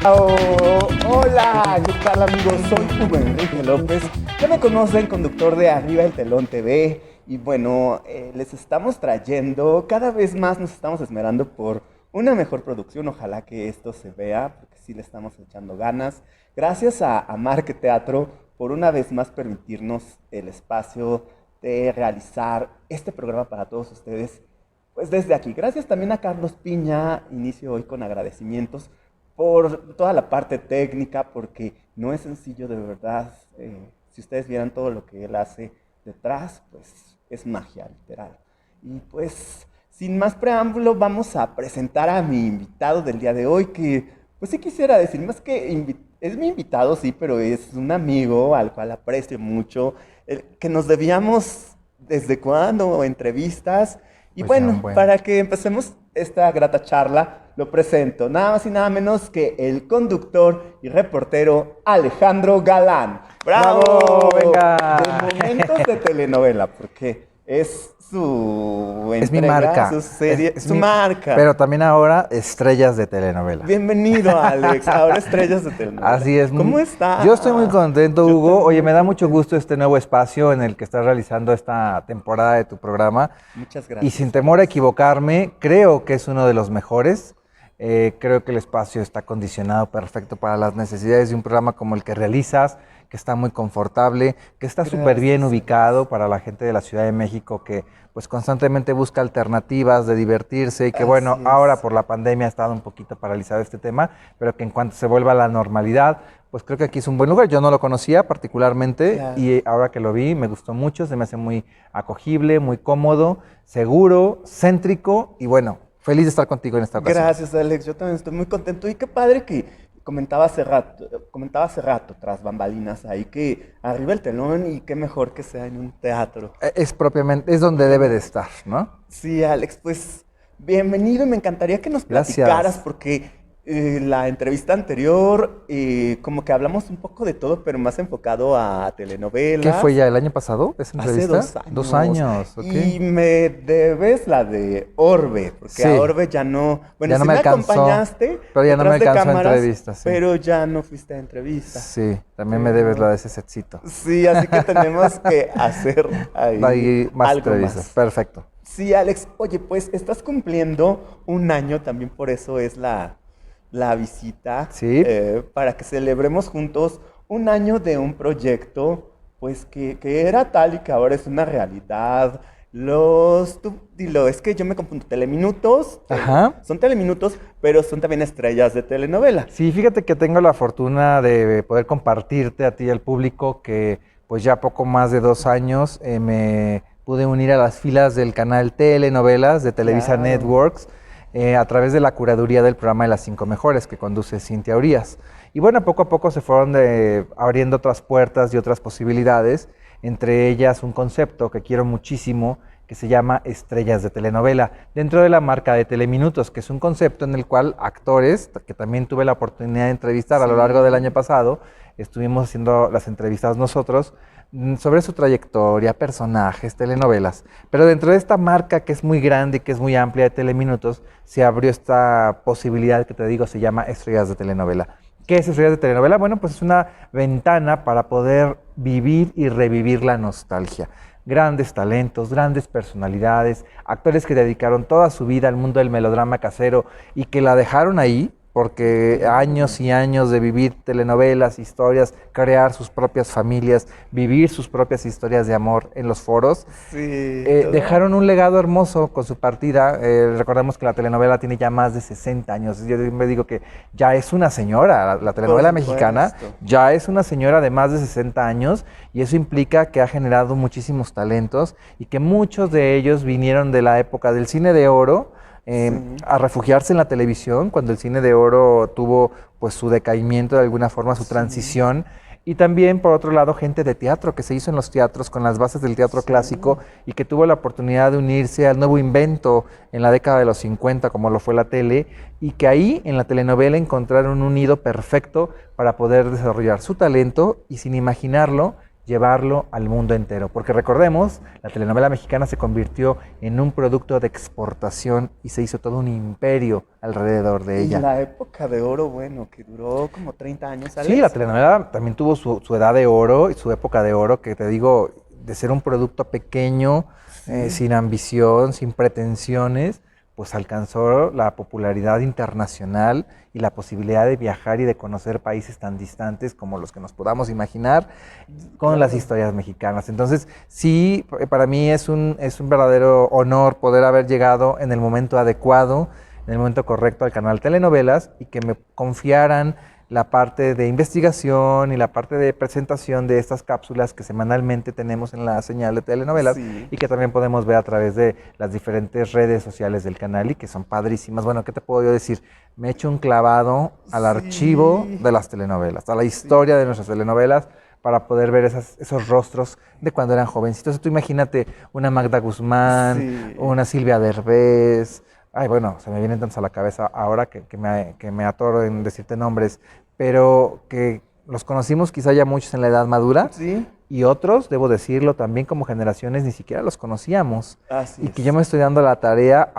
Hola, ¿qué tal amigos? Soy Hugo Enrique López. Ya me conocen, conductor de Arriba el Telón TV. Y bueno, les estamos trayendo, cada vez más nos estamos esmerando por una mejor producción. Ojalá que esto se vea, porque sí le estamos echando ganas. Gracias a Marque Teatro por una vez más permitirnos el espacio de realizar este programa para todos ustedes. Pues desde aquí, gracias también a Carlos Piña, inicio hoy con agradecimientos por toda la parte técnica, porque no es sencillo de verdad. Si ustedes vieran todo lo que él hace detrás, pues es magia, literal. Y pues, sin más preámbulo, vamos a presentar a mi invitado del día de hoy, que pues sí quisiera decir, más que es mi invitado, sí, pero es un amigo al cual aprecio mucho, que nos debíamos desde cuándo, entrevistas. Y Pues ya bueno, un buen. para que empecemos esta grata charla, lo presento, nada más y nada menos que el conductor y reportero Alejandro Galán. ¡Bravo! ¡Bravo! ¡Venga! De momentos de telenovela, porque es su Es mi entrega, marca. su serie, Es su mi... marca. Pero también ahora estrellas de telenovela. Bienvenido, Alex. Ahora estrellas de telenovela. Así es. ¿Cómo está? Yo estoy muy contento, Yo Hugo. Oye, también me muy da mucho contento. gusto este nuevo espacio en el que estás realizando esta temporada de tu programa. Muchas Y gracias. sin temor a Alex. equivocarme, creo que es uno de los mejores. Creo que el espacio está condicionado perfecto para las necesidades de un programa como el que realizas, que está muy confortable, que está súper bien Gracias, ubicado Alex. para la gente de la Ciudad de México que pues constantemente busca alternativas de divertirse y que bueno, Así ahora es. por la pandemia ha estado un poquito paralizado este tema, pero que en cuanto se vuelva a la normalidad, pues creo que aquí es un buen lugar. Yo no lo conocía particularmente Claro. y ahora que lo vi me gustó mucho, se me hace muy acogible, muy cómodo, seguro, céntrico y bueno, feliz de estar contigo en esta ocasión. Gracias, Alex. Yo también estoy muy contento. Y qué padre que comentaba hace rato, tras bambalinas, ahí que arriba el telón y qué mejor que sea en un teatro. Es propiamente, es donde debe de estar, ¿no? Sí, Alex, pues bienvenido y me encantaría que nos platicaras Gracias. porque la entrevista anterior, como que hablamos un poco de todo, pero más enfocado a ¿Qué fue telenovelas. ya el año pasado esa Hace entrevista? 2 años, ok. y me debes la de Orbe, porque a Sí, Orbe ya no, bueno, ya no sí me me alcanzó, acompañaste pero ya no me detrás de alcanzó a cámaras, entrevista, sí. pero ya no fuiste a entrevista. Sí, también me debes la Pero de ese setcito. sí, así que tenemos que hacer ahí Ahí más algo entrevistas, más. perfecto. Sí, Alex, oye, pues estás cumpliendo un año, también por eso es la visita, Sí, para que celebremos juntos un año de un proyecto, pues que era tal y que ahora es una realidad. Tú dilo, es que yo me confundo, Teleminutos, ajá. son Teleminutos, pero son también estrellas de telenovela. Sí, fíjate que tengo la fortuna de poder compartirte a ti y al público que pues ya poco más de 2 años me pude unir a las filas del canal Telenovelas de Televisa Claro. Networks a través de la curaduría del programa de las 5 mejores que conduce Cintia Urías. Y bueno, poco a poco se fueron abriendo otras puertas y otras posibilidades, entre ellas un concepto que quiero muchísimo, que se llama Estrellas de Telenovela, dentro de la marca de Teleminutos, que es un concepto en el cual actores, que también tuve la oportunidad de entrevistar a lo largo del año Sí. pasado, estuvimos haciendo las entrevistas nosotros, sobre su trayectoria, personajes, telenovelas. Pero dentro de esta marca que es muy grande y que es muy amplia de Teleminutos, se abrió esta posibilidad que te digo, se llama Estrellas de Telenovela. ¿Qué es Estrellas de Telenovela? Bueno, pues es una ventana para poder vivir y revivir la nostalgia. Grandes talentos, grandes personalidades, actores que dedicaron toda su vida al mundo del melodrama casero y que la dejaron ahí porque Claro. años y años de vivir telenovelas, historias, crear sus propias familias, vivir sus propias historias de amor en los foros, Sí, todo. dejaron un legado hermoso con su partida. Recordemos que la telenovela tiene ya más de 60 años. Yo me digo que ya es una señora, la Por telenovela mexicana supuesto. ya es una señora de más de 60 años y eso implica que ha generado muchísimos talentos y que muchos de ellos vinieron de la época del cine de oro Sí. a refugiarse en la televisión cuando el cine de oro tuvo pues su decaimiento de alguna forma, su Sí. transición. Y también, por otro lado, gente de teatro que se hizo en los teatros con las bases del teatro clásico Sí. y que tuvo la oportunidad de unirse al nuevo invento en la década de los 50, como lo fue la tele, y que ahí en la telenovela encontraron un nido perfecto para poder desarrollar su talento y sin imaginarlo, llevarlo al mundo entero. Porque recordemos, la telenovela mexicana se convirtió en un producto de exportación y se hizo todo un imperio alrededor de Y ella. la época de oro, bueno, que duró como 30 años, Alex. Sí, la telenovela también tuvo su edad de oro y su época de oro, que te digo, de ser un producto pequeño, sin ambición, sin pretensiones, pues alcanzó la popularidad internacional y la posibilidad de viajar y de conocer países tan distantes como los que nos podamos imaginar con las historias mexicanas. Entonces, sí, para mí es un verdadero honor poder haber llegado en el momento adecuado, en el momento correcto al canal Telenovelas y que me confiaran la parte de investigación y la parte de presentación de estas cápsulas que semanalmente tenemos en la señal de telenovelas Sí. y que también podemos ver a través de las diferentes redes sociales del canal y que son padrísimas. Bueno, ¿qué te puedo yo decir? Me he hecho un clavado al archivo de las telenovelas, a la historia de nuestras telenovelas para poder ver esos rostros de cuando eran jovencitos. Entonces, tú imagínate una Magda Guzmán, una Silvia Derbez. Ay, bueno, se me vienen tantos a la cabeza ahora que me atoro en decirte nombres, pero que los conocimos quizá ya muchos en la edad madura Sí. y otros, debo decirlo, también como generaciones ni siquiera los conocíamos. Así Y es. que yo me estoy dando la tarea,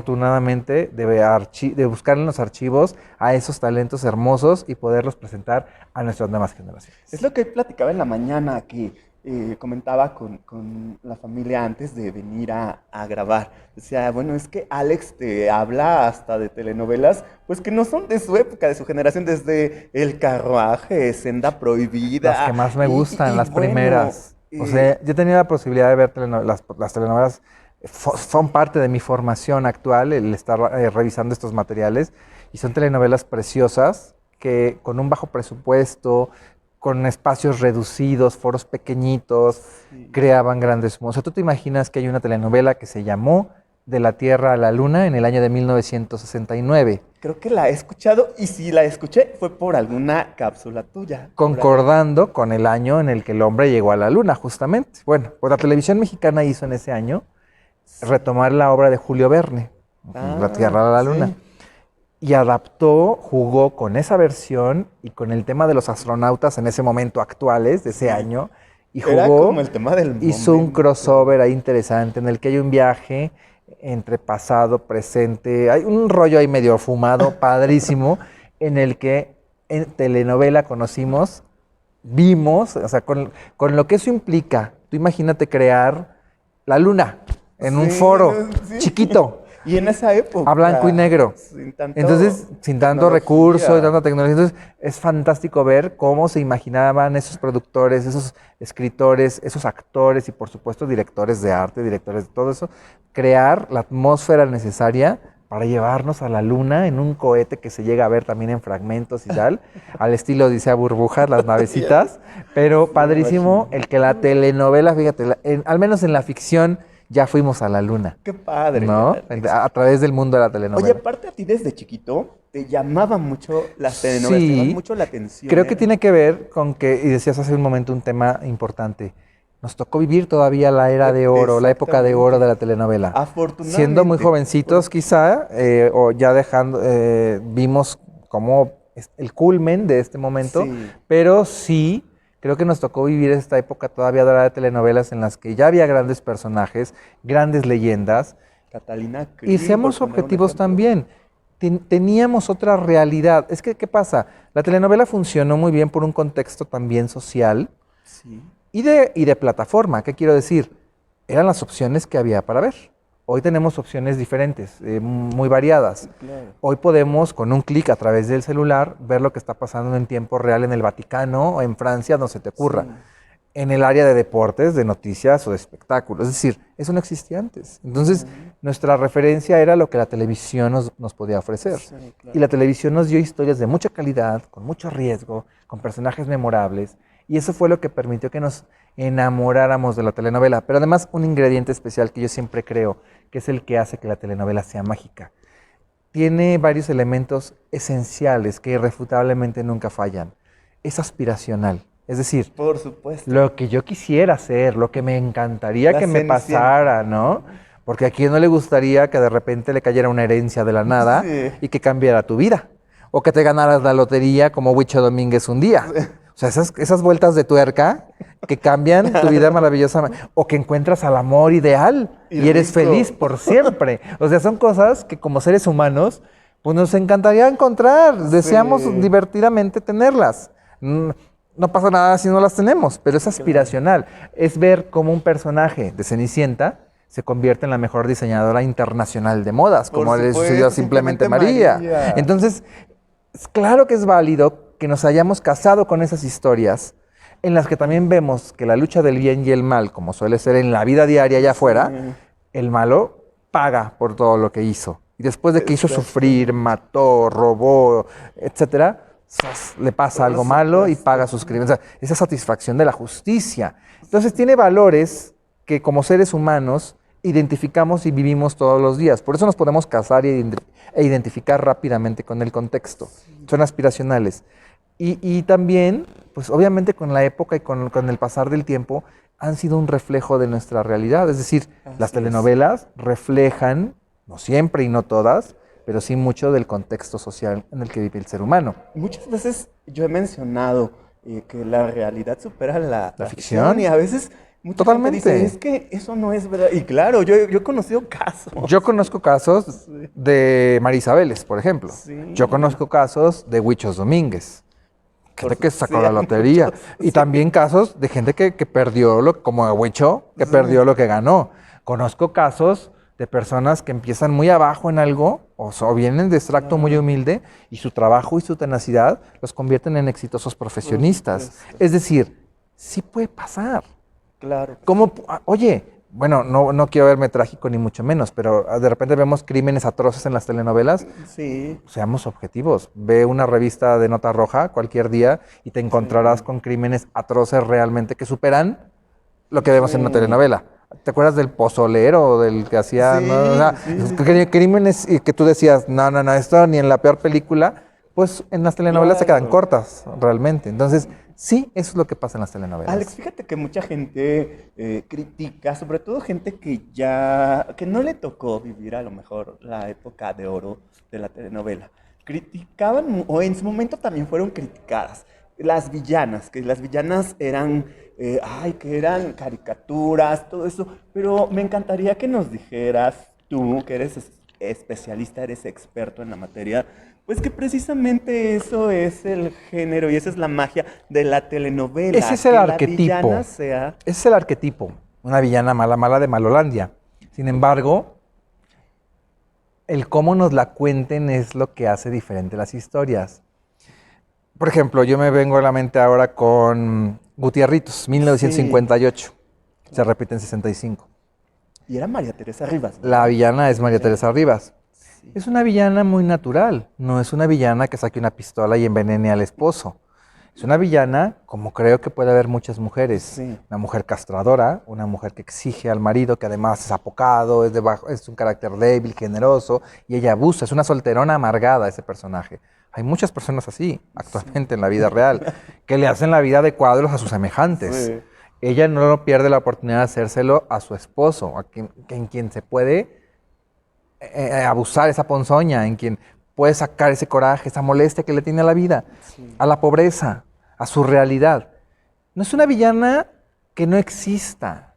afortunadamente, de buscar en los archivos a esos talentos hermosos y poderlos presentar a nuestras nuevas generaciones. Es lo que platicaba en la mañana, que comentaba con la familia antes de venir a grabar. Decía, bueno, es que Alex te habla hasta de telenovelas, pues que no son de su época, de su generación, desde El Carruaje, Senda Prohibida. Las que más me gustan, las bueno, primeras. O sea, yo he tenido la posibilidad de ver las telenovelas, son parte de mi formación actual, el estar revisando estos materiales, y son telenovelas preciosas que con un bajo presupuesto, con espacios reducidos, foros pequeñitos, creaban grandes mundos. O sea, tú te imaginas que hay una telenovela que se llamó De la Tierra a la Luna en el año de 1969. Creo que la he escuchado y si la escuché fue por alguna cápsula tuya. Concordando con el año en el que el hombre llegó a la luna, justamente. Bueno, pues la televisión mexicana hizo en ese año retomar la obra de Julio Verne, La Tierra a la Luna. Sí. Y adaptó, jugó con esa versión y con el tema de los astronautas en ese momento actuales, de ese año, y jugó, Era como el tema del hizo un momento. crossover ahí interesante en el que hay un viaje entre pasado, presente, hay un rollo ahí medio fumado, padrísimo, en el que en telenovela conocimos, vimos, o sea, con lo que eso implica, tú imagínate crear la luna en un Sí, foro sí. chiquito, Y en esa época. a blanco y negro. Sin tanto Entonces, sin tanto tecnología. recurso y tanta tecnología. Entonces, es fantástico ver cómo se imaginaban esos productores, esos escritores, esos actores y, por supuesto, directores de arte, directores de todo eso, crear la atmósfera necesaria para llevarnos a la luna en un cohete que se llega a ver también en fragmentos y tal, al estilo Odisea Burbujas, las navecitas, pero padrísimo el que la telenovela, fíjate, al menos en la ficción, ya fuimos a la luna. Qué padre. ¿No? Alex. A través del mundo de la telenovela. Oye, aparte a ti desde chiquito, te llamaban mucho las telenovelas, te llamaban mucho la atención. Creo que tiene que ver con que, y decías hace un momento un tema importante, nos tocó vivir todavía la era de oro, la época de oro de la telenovela. Afortunadamente. Siendo muy jovencitos quizá, o ya dejando, vimos como el culmen de este momento, Sí. pero sí, creo que nos tocó vivir esta época todavía dorada de telenovelas en las que ya había grandes personajes, grandes leyendas. Catalina Y Krill, seamos por poner un objetivos ejemplo. también. Teníamos otra realidad. Es que, ¿qué pasa? La telenovela funcionó muy bien por un contexto también social Sí. y de plataforma. ¿Qué quiero decir? Eran las opciones que había para ver. Hoy tenemos opciones diferentes, muy variadas. Claro. Hoy podemos, con un clic a través del celular, ver lo que está pasando en tiempo real en el Vaticano o en Francia, donde se te ocurra. Sí. En el área de deportes, de noticias o de espectáculos. Es decir, eso no existía antes. Entonces, nuestra referencia era lo que la televisión nos podía ofrecer. Sí, claro. Y la televisión nos dio historias de mucha calidad, con mucho riesgo, con personajes memorables. Y eso fue lo que permitió que nos enamoráramos de la telenovela. Pero además, un ingrediente especial que yo siempre creo, que es el que hace que la telenovela sea mágica. Tiene varios elementos esenciales que irrefutablemente nunca fallan. Es aspiracional. Es decir, Por supuesto. lo que yo quisiera hacer, lo que me encantaría La que me Cenicienta. pasara, ¿no? Porque a quién no le gustaría que de repente le cayera una herencia de la nada Sí. y que cambiara tu vida. O que te ganaras la lotería como Huicho Domínguez un día. O sea, esas vueltas de tuerca que cambian tu vida maravillosamente. O que encuentras al amor ideal y eres rico. feliz por siempre. O sea, son cosas que como seres humanos, pues nos encantaría encontrar. Deseamos divertidamente tenerlas. No pasa nada si no las tenemos, pero es aspiracional. Es ver cómo un personaje de Cenicienta se convierte en la mejor diseñadora internacional de modas, Por como le supuesto, sucedió a Simplemente María. María. Entonces, claro que es válido que nos hayamos casado con esas historias en las que también vemos que la lucha del bien y el mal, como suele ser en la vida diaria allá afuera, el malo paga por todo lo que hizo. Y después de que hizo sufrir, mató, robó, etcétera, le pasa algo malo y paga sus crímenes. O sea, esa satisfacción de la justicia. Entonces tiene valores que como seres humanos identificamos y vivimos todos los días. Por eso nos podemos casar e identificar rápidamente con el contexto. Son aspiracionales. Y también, pues obviamente con la época y con el pasar del tiempo, han sido un reflejo de nuestra realidad. Es decir, las telenovelas reflejan, no siempre y no todas, pero sí mucho del contexto social en el que vive el ser humano. Muchas veces yo he mencionado que la realidad supera la ficción. y a veces mucha Totalmente. gente dice, es que eso no es verdad. Y claro, yo he conocido casos. Yo conozco casos de Marisa Vélez, por ejemplo. Sí. Yo conozco casos de Huichos Domínguez, gente que sacó Sí, la lotería. muchos, Y también casos de gente que perdió, como Huicho, que perdió lo que ganó. Conozco casos de personas que empiezan muy abajo en algo o vienen de extracto muy humilde y su trabajo y su tenacidad los convierten en exitosos profesionistas. Es decir, sí puede pasar. Claro. ¿Cómo? Oye, bueno, no quiero verme trágico ni mucho menos, pero de repente vemos crímenes atroces en las telenovelas. Sí. Seamos objetivos. Ve una revista de nota roja cualquier día y te encontrarás con crímenes atroces realmente que superan lo que vemos en una telenovela. ¿Te acuerdas del pozolero, del que hacía? Sí, ¿no? O sea, sí. crímenes y que tú decías, no, esto ni en la peor película, pues en las telenovelas se quedan Claro. cortas, realmente. Entonces, sí, eso es lo que pasa en las telenovelas. Alex, fíjate que mucha gente critica, sobre todo gente que no le tocó vivir a lo mejor la época de oro de la telenovela. Criticaban, o en su momento también fueron criticadas, las villanas, que las villanas eran, que eran caricaturas, todo eso. Pero me encantaría que nos dijeras, tú, que eres especialista, eres experto en la materia, pues que precisamente eso es el género y esa es la magia de la telenovela. Ese es el que arquetipo. La villana sea... Ese es el arquetipo. Una villana mala, mala de Malolandia. Sin embargo, el cómo nos la cuenten es lo que hace diferente las historias. Por ejemplo, yo me vengo a la mente ahora con Gutierritos, 1958. Se repite en 65. Y era María Teresa Rivas, ¿verdad? La villana es María Teresa Rivas. Sí. Es una villana muy natural. No es una villana que saque una pistola y envenene al esposo. Es una villana, como creo que puede haber muchas mujeres. Sí. Una mujer castradora, una mujer que exige al marido, que además es apocado, es un carácter débil, generoso, y ella abusa. Es una solterona amargada ese personaje. Hay muchas personas así actualmente en la vida real, que le hacen la vida de cuadros a sus semejantes. Sí. Ella no pierde la oportunidad de hacérselo a su esposo, en quien se puede abusar esa ponzoña, en quien puede sacar ese coraje, esa molestia que le tiene a la vida, a la pobreza, a su realidad. No es una villana que no exista,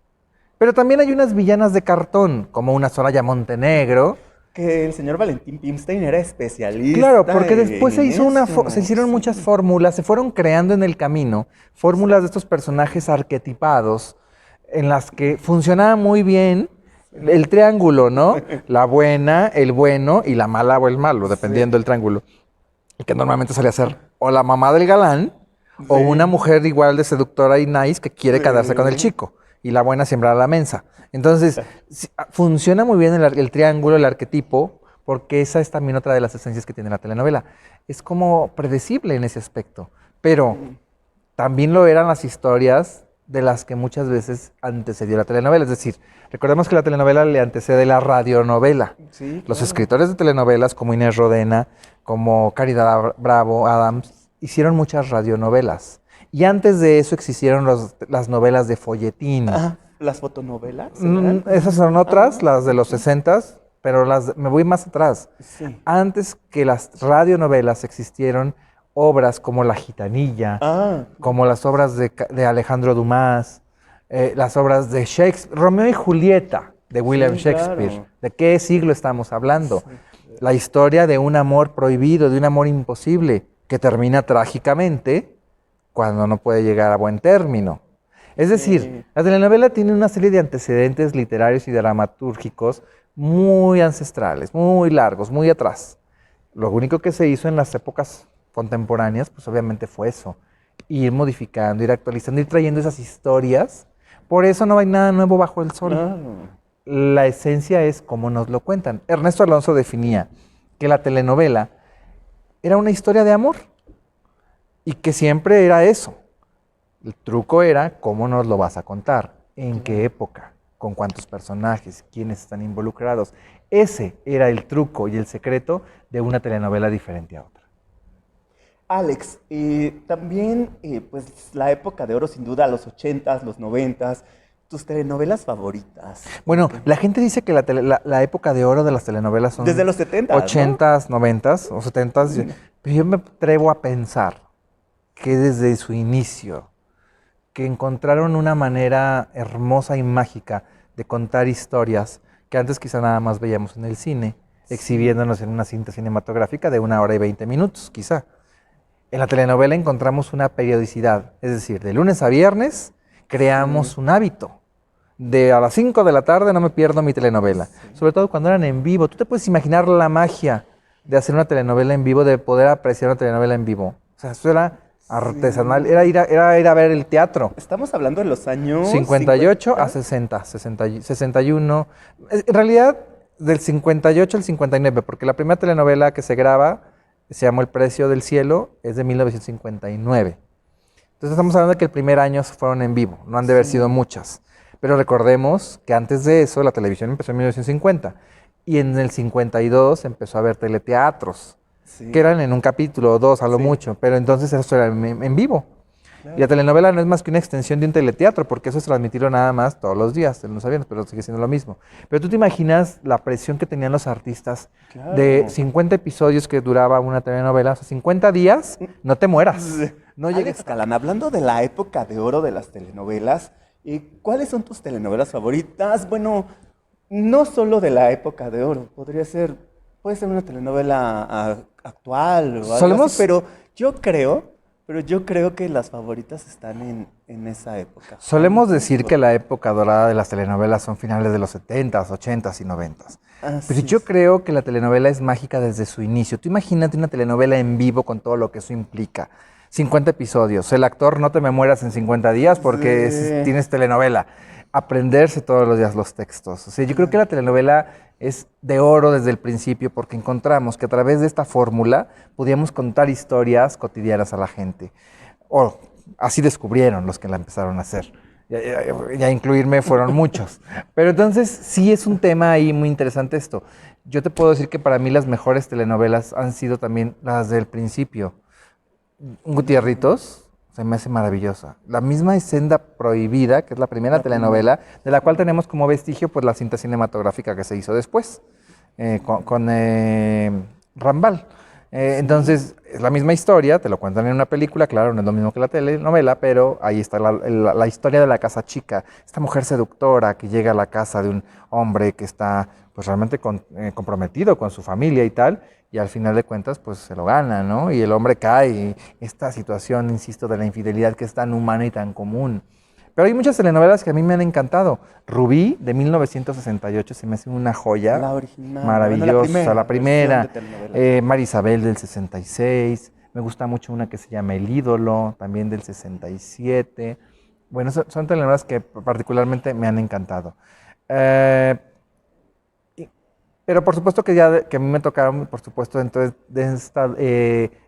pero también hay unas villanas de cartón, como una Soraya Montenegro. Que el señor Valentín Pimstein era especialista. Claro, porque después se eso. hicieron muchas fórmulas, se fueron creando en el camino fórmulas de estos personajes arquetipados en las que funcionaba muy bien el triángulo, ¿no? La buena, el bueno y la mala o el malo, dependiendo del triángulo. Y que normalmente solía ser o la mamá del galán o una mujer igual de seductora y nice que quiere quedarse con el chico. Y la buena siembra la mensa. Entonces, funciona muy bien el triángulo, el arquetipo, porque esa es también otra de las esencias que tiene la telenovela. Es como predecible en ese aspecto, pero también lo eran las historias de las que muchas veces antecedió la telenovela. Es decir, recordemos que la telenovela le antecede la radionovela. Sí, Los claro. escritores de telenovelas como Inés Rodena, como Caridad Bravo, Adams, hicieron muchas radionovelas. Y antes de eso existieron las novelas de folletín. ¿Las fotonovelas? Esas son otras, las de los 60s, pero me voy más atrás. Sí. Antes que las radionovelas existieron obras como La Gitanilla, Ah, como las obras de Alejandro Dumas, las obras de Shakespeare, Romeo y Julieta de William sí, Shakespeare. claro. ¿De qué siglo estamos hablando? Sí. La historia de un amor prohibido, de un amor imposible, que termina trágicamente cuando no puede llegar a buen término. Es decir, Sí. la telenovela tiene una serie de antecedentes literarios y dramatúrgicos muy ancestrales, muy largos, muy atrás. Lo único que se hizo en las épocas contemporáneas, pues obviamente fue eso, ir modificando, ir actualizando, ir trayendo esas historias. Por eso no hay nada nuevo bajo el sol. Claro. La esencia es cómo nos lo cuentan. Ernesto Alonso definía que la telenovela era una historia de amor y que siempre era eso. El truco era cómo nos lo vas a contar, en qué época, con cuántos personajes, quiénes están involucrados. Ese era el truco y el secreto de una telenovela diferente a otra. Alex, también, pues la época de oro, sin duda, los 80s, los 90s, tus telenovelas favoritas. Bueno, la gente dice que la época de oro de las telenovelas son Desde los 70s, ¿no? 80s, 90s o 70s, pero yo me atrevo a pensar que desde su inicio, que encontraron una manera hermosa y mágica de contar historias que antes quizá nada más veíamos en el cine, exhibiéndonos en una cinta cinematográfica de 1 hora y 20 minutos, quizá. En la telenovela encontramos una periodicidad, es decir, de lunes a viernes creamos un hábito. De a las 5 de la tarde no me pierdo mi telenovela, sobre todo cuando eran en vivo. Tú te puedes imaginar la magia de hacer una telenovela en vivo, de poder apreciar una telenovela en vivo. O sea, eso era artesanal, era ir a ver el teatro. Estamos hablando de los años 58 a 50. 60, 61. En realidad, del 58 al 59, porque la primera telenovela que se graba se llamó El Precio del Cielo, es de 1959. Entonces estamos hablando de que el primer año fueron en vivo, no han de haber sido muchas. Pero recordemos que antes de eso la televisión empezó en 1950 y en el 52 empezó a haber teleteatros, Sí. que eran en un capítulo o dos a lo Sí. mucho, pero entonces eso era en vivo. Claro. Y la telenovela no es más que una extensión de un teleteatro, porque eso es transmitirlo nada más todos los días, en los aviones, pero sigue siendo lo mismo. Pero tú te imaginas la presión que tenían los artistas Claro. de 50 episodios que duraba una telenovela, o sea, 50 días, no te mueras. No Alex llegues. Galán, hablando de la época de oro de las telenovelas, ¿cuáles son tus telenovelas favoritas? Bueno, no solo de la época de oro, puede ser una telenovela actual o algo Solemos- así, pero yo creo que las favoritas están en esa época. Solemos decir que la época dorada de las telenovelas son finales de los 70s, 80s y 90s. Pero yo creo que la telenovela es mágica desde su inicio. Tú imagínate una telenovela en vivo con todo lo que eso implica. 50 episodios. El actor no te me mueras en 50 días porque Sí. tienes telenovela. Aprenderse todos los días los textos. O sea, yo creo que la telenovela es de oro desde el principio porque encontramos que a través de esta fórmula podíamos contar historias cotidianas a la gente. O así descubrieron los que la empezaron a hacer. Ya incluirme fueron muchos. Pero entonces sí es un tema ahí muy interesante esto. Yo te puedo decir que para mí las mejores telenovelas han sido también las del principio. Gutierritos se me hace maravillosa. La misma Senda Prohibida, que es la primera telenovela, de la cual tenemos como vestigio pues la cinta cinematográfica que se hizo después, con Rambal. Entonces, es la misma historia, te lo cuentan en una película, claro, no es lo mismo que la telenovela, pero ahí está la historia de la casa chica, esta mujer seductora que llega a la casa de un hombre que está pues realmente comprometido con su familia y tal, y al final de cuentas pues se lo gana, ¿no? Y el hombre cae, y esta situación, insisto, de la infidelidad que es tan humana y tan común. Pero hay muchas telenovelas que a mí me han encantado. Rubí, de 1968, se me hace una joya. La original. Maravillosa, Bueno, la primera. versión de telenovela. María Isabel del 66. Me gusta mucho una que se llama El Ídolo, también del 67. Bueno, son telenovelas que particularmente me han encantado. Pero por supuesto que que a mí me tocaron, por supuesto, dentro de esta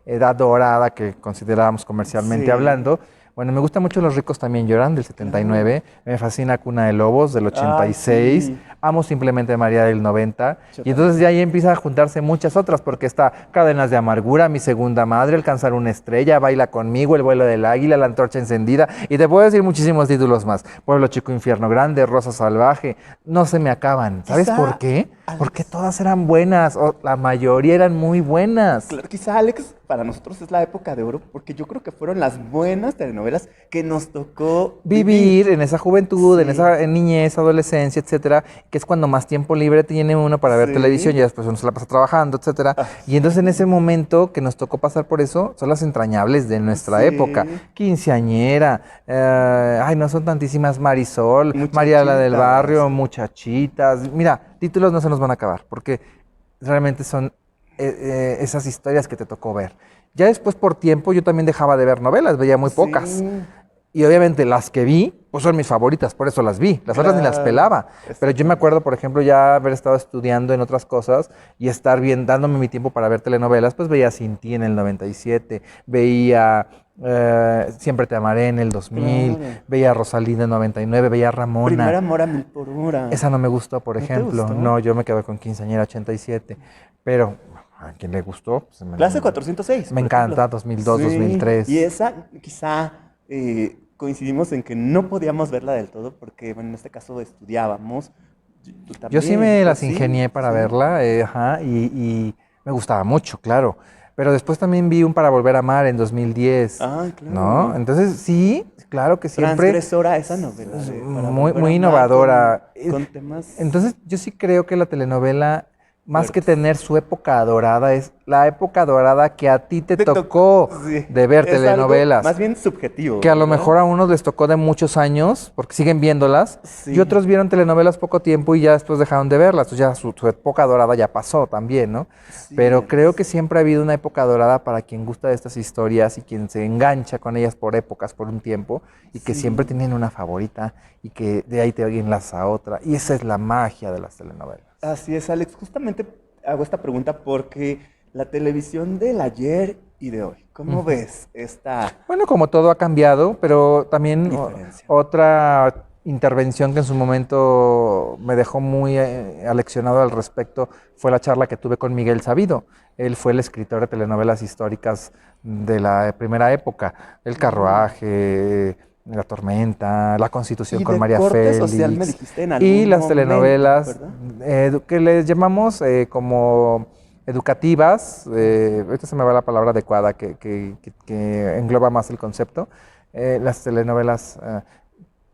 edad dorada que considerábamos comercialmente Sí. hablando. Bueno, me gusta mucho Los ricos también lloran, del 79. Me fascina Cuna de Lobos, del 86. sí. Amo Simplemente María, del 90. Yo Y entonces de ahí empiezan a juntarse muchas otras, porque está Cadenas de Amargura, Mi Segunda Madre, Alcanzar una Estrella, Baila Conmigo, El Vuelo del Águila, La Antorcha Encendida. Y te puedo decir muchísimos títulos más. Pueblo Chico, Infierno Grande, Rosa Salvaje. No se me acaban. ¿Sabes Quizá, por qué? Alex. Porque todas eran buenas, o la mayoría eran muy buenas. Claro, quizá, Alex, para nosotros es la época de oro, porque yo creo que fueron las buenas telenovelas que nos tocó Vivir en esa juventud, Sí. en esa niñez, adolescencia, etcétera, que es cuando más tiempo libre tiene uno para ver Sí. televisión, y después uno se la pasa trabajando, etcétera. Ah, Y entonces en ese momento que nos tocó pasar por eso, son las entrañables de nuestra Sí. época. Quinceañera, ay, no son tantísimas, Marisol, María la del Muchachitas. Barrio, Muchachitas. Mira, títulos no se nos van a acabar, porque realmente son esas historias que te tocó ver. Ya después por tiempo yo también dejaba de ver novelas, veía muy pocas. Sí. Y obviamente las que vi, pues son mis favoritas, por eso las vi. Las otras ni las Claro. pelaba. Pero yo me Exactamente. acuerdo, por ejemplo, ya haber estado estudiando en otras cosas y estar bien, dándome mi tiempo para ver telenovelas, pues veía Sin Ti en el 97, veía Siempre Te Amaré en el 2000, Claro. veía Rosalinda en 99, veía Ramona. Primer amor a 1000 por hora. Esa no me gustó, por ¿No te ejemplo. gustó? No, yo me quedé con Quinceañera 87. Pero a quien le gustó, pues Clase 406. me por encanta, ejemplo. 2002, Sí, 2003. Y esa quizá coincidimos en que no podíamos verla del todo porque, bueno, en este caso estudiábamos. Tú Yo sí también, me ¿no? las Sí, ingenié para sí. verla, ajá, y me gustaba mucho, claro. Pero después también vi un Para Volver a Amar en 2010, Ah, claro. ¿no? Entonces sí, claro que siempre Transgresora esa novela es de Para muy, Volver a muy Amar innovadora. con temas Entonces yo sí creo que la telenovela, más que fuertes. tener su época dorada, es la época dorada que a ti te Te tocó sí, de ver es algo telenovelas. más bien subjetivo, Que a lo ¿verdad? mejor a unos les tocó de muchos años, porque siguen viéndolas, Sí. y otros vieron telenovelas poco tiempo y ya después dejaron de verlas. Entonces ya su época dorada ya pasó también, ¿no? Sí, Pero creo Alex. que siempre ha habido una época dorada para quien gusta de estas historias y quien se engancha con ellas por épocas, por un tiempo, y que Sí. siempre tienen una favorita y que de ahí te enlaza a otra. Y esa es la magia de las telenovelas. Así es, Alex. Justamente hago esta pregunta porque la televisión del ayer y de hoy, ¿cómo Ujú. ves esta Bueno, como todo ha cambiado, pero también diferencia? otra intervención que en su momento me dejó muy aleccionado al respecto fue la charla que tuve con Miguel Sabido. Él fue el escritor de telenovelas históricas de la primera época, El Carruaje, La Tormenta, La Constitución Y con de María corte social me Félix, dijiste en y algún las momento, telenovelas ¿verdad? que les llamamos como educativas, ahorita se me va la palabra adecuada que engloba más el concepto, las telenovelas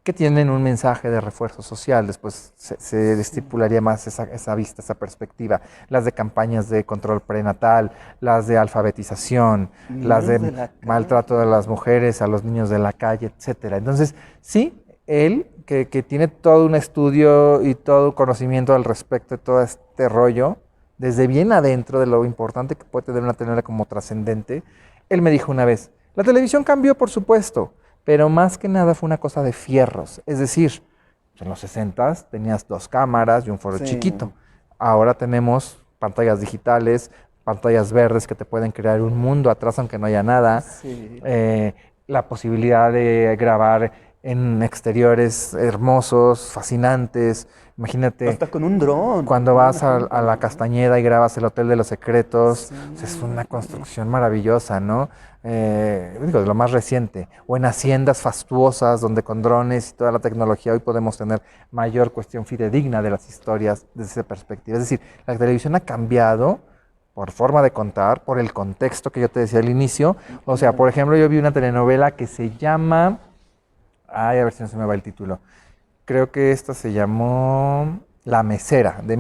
que tienen un mensaje de refuerzo social, después se estipularía más esa vista, esa perspectiva, las de campañas de control prenatal, las de alfabetización, las Niños de de la maltrato de calle. las mujeres, a los niños de la calle, etcétera. Entonces, sí, él, que tiene todo un estudio y todo un conocimiento al respecto de todo este rollo, desde bien adentro de lo importante que puede tener una telenovela como trascendente, él me dijo una vez, la televisión cambió, por supuesto, pero más que nada fue una cosa de fierros. Es decir, en los 60s tenías 2 cámaras y un foro Sí. chiquito. Ahora tenemos pantallas digitales, pantallas verdes que te pueden crear un mundo atrás aunque no haya nada. Sí. La posibilidad de grabar en exteriores hermosos, fascinantes. Imagínate Hasta con un dron. cuando ¿no? vas La gente, a la ¿no? Castañeda y grabas el Hotel de los Secretos, Sí. es una construcción maravillosa, ¿no? Digo, de lo más reciente. O en haciendas fastuosas, donde con drones y toda la tecnología hoy podemos tener mayor cuestión fidedigna de las historias desde esa perspectiva. Es decir, la televisión ha cambiado por forma de contar, por el contexto que yo te decía al inicio. O sea, por ejemplo, yo vi una telenovela que se llama... Ay, a ver si no se me va el título. Creo que esta se llamó La Mesera, de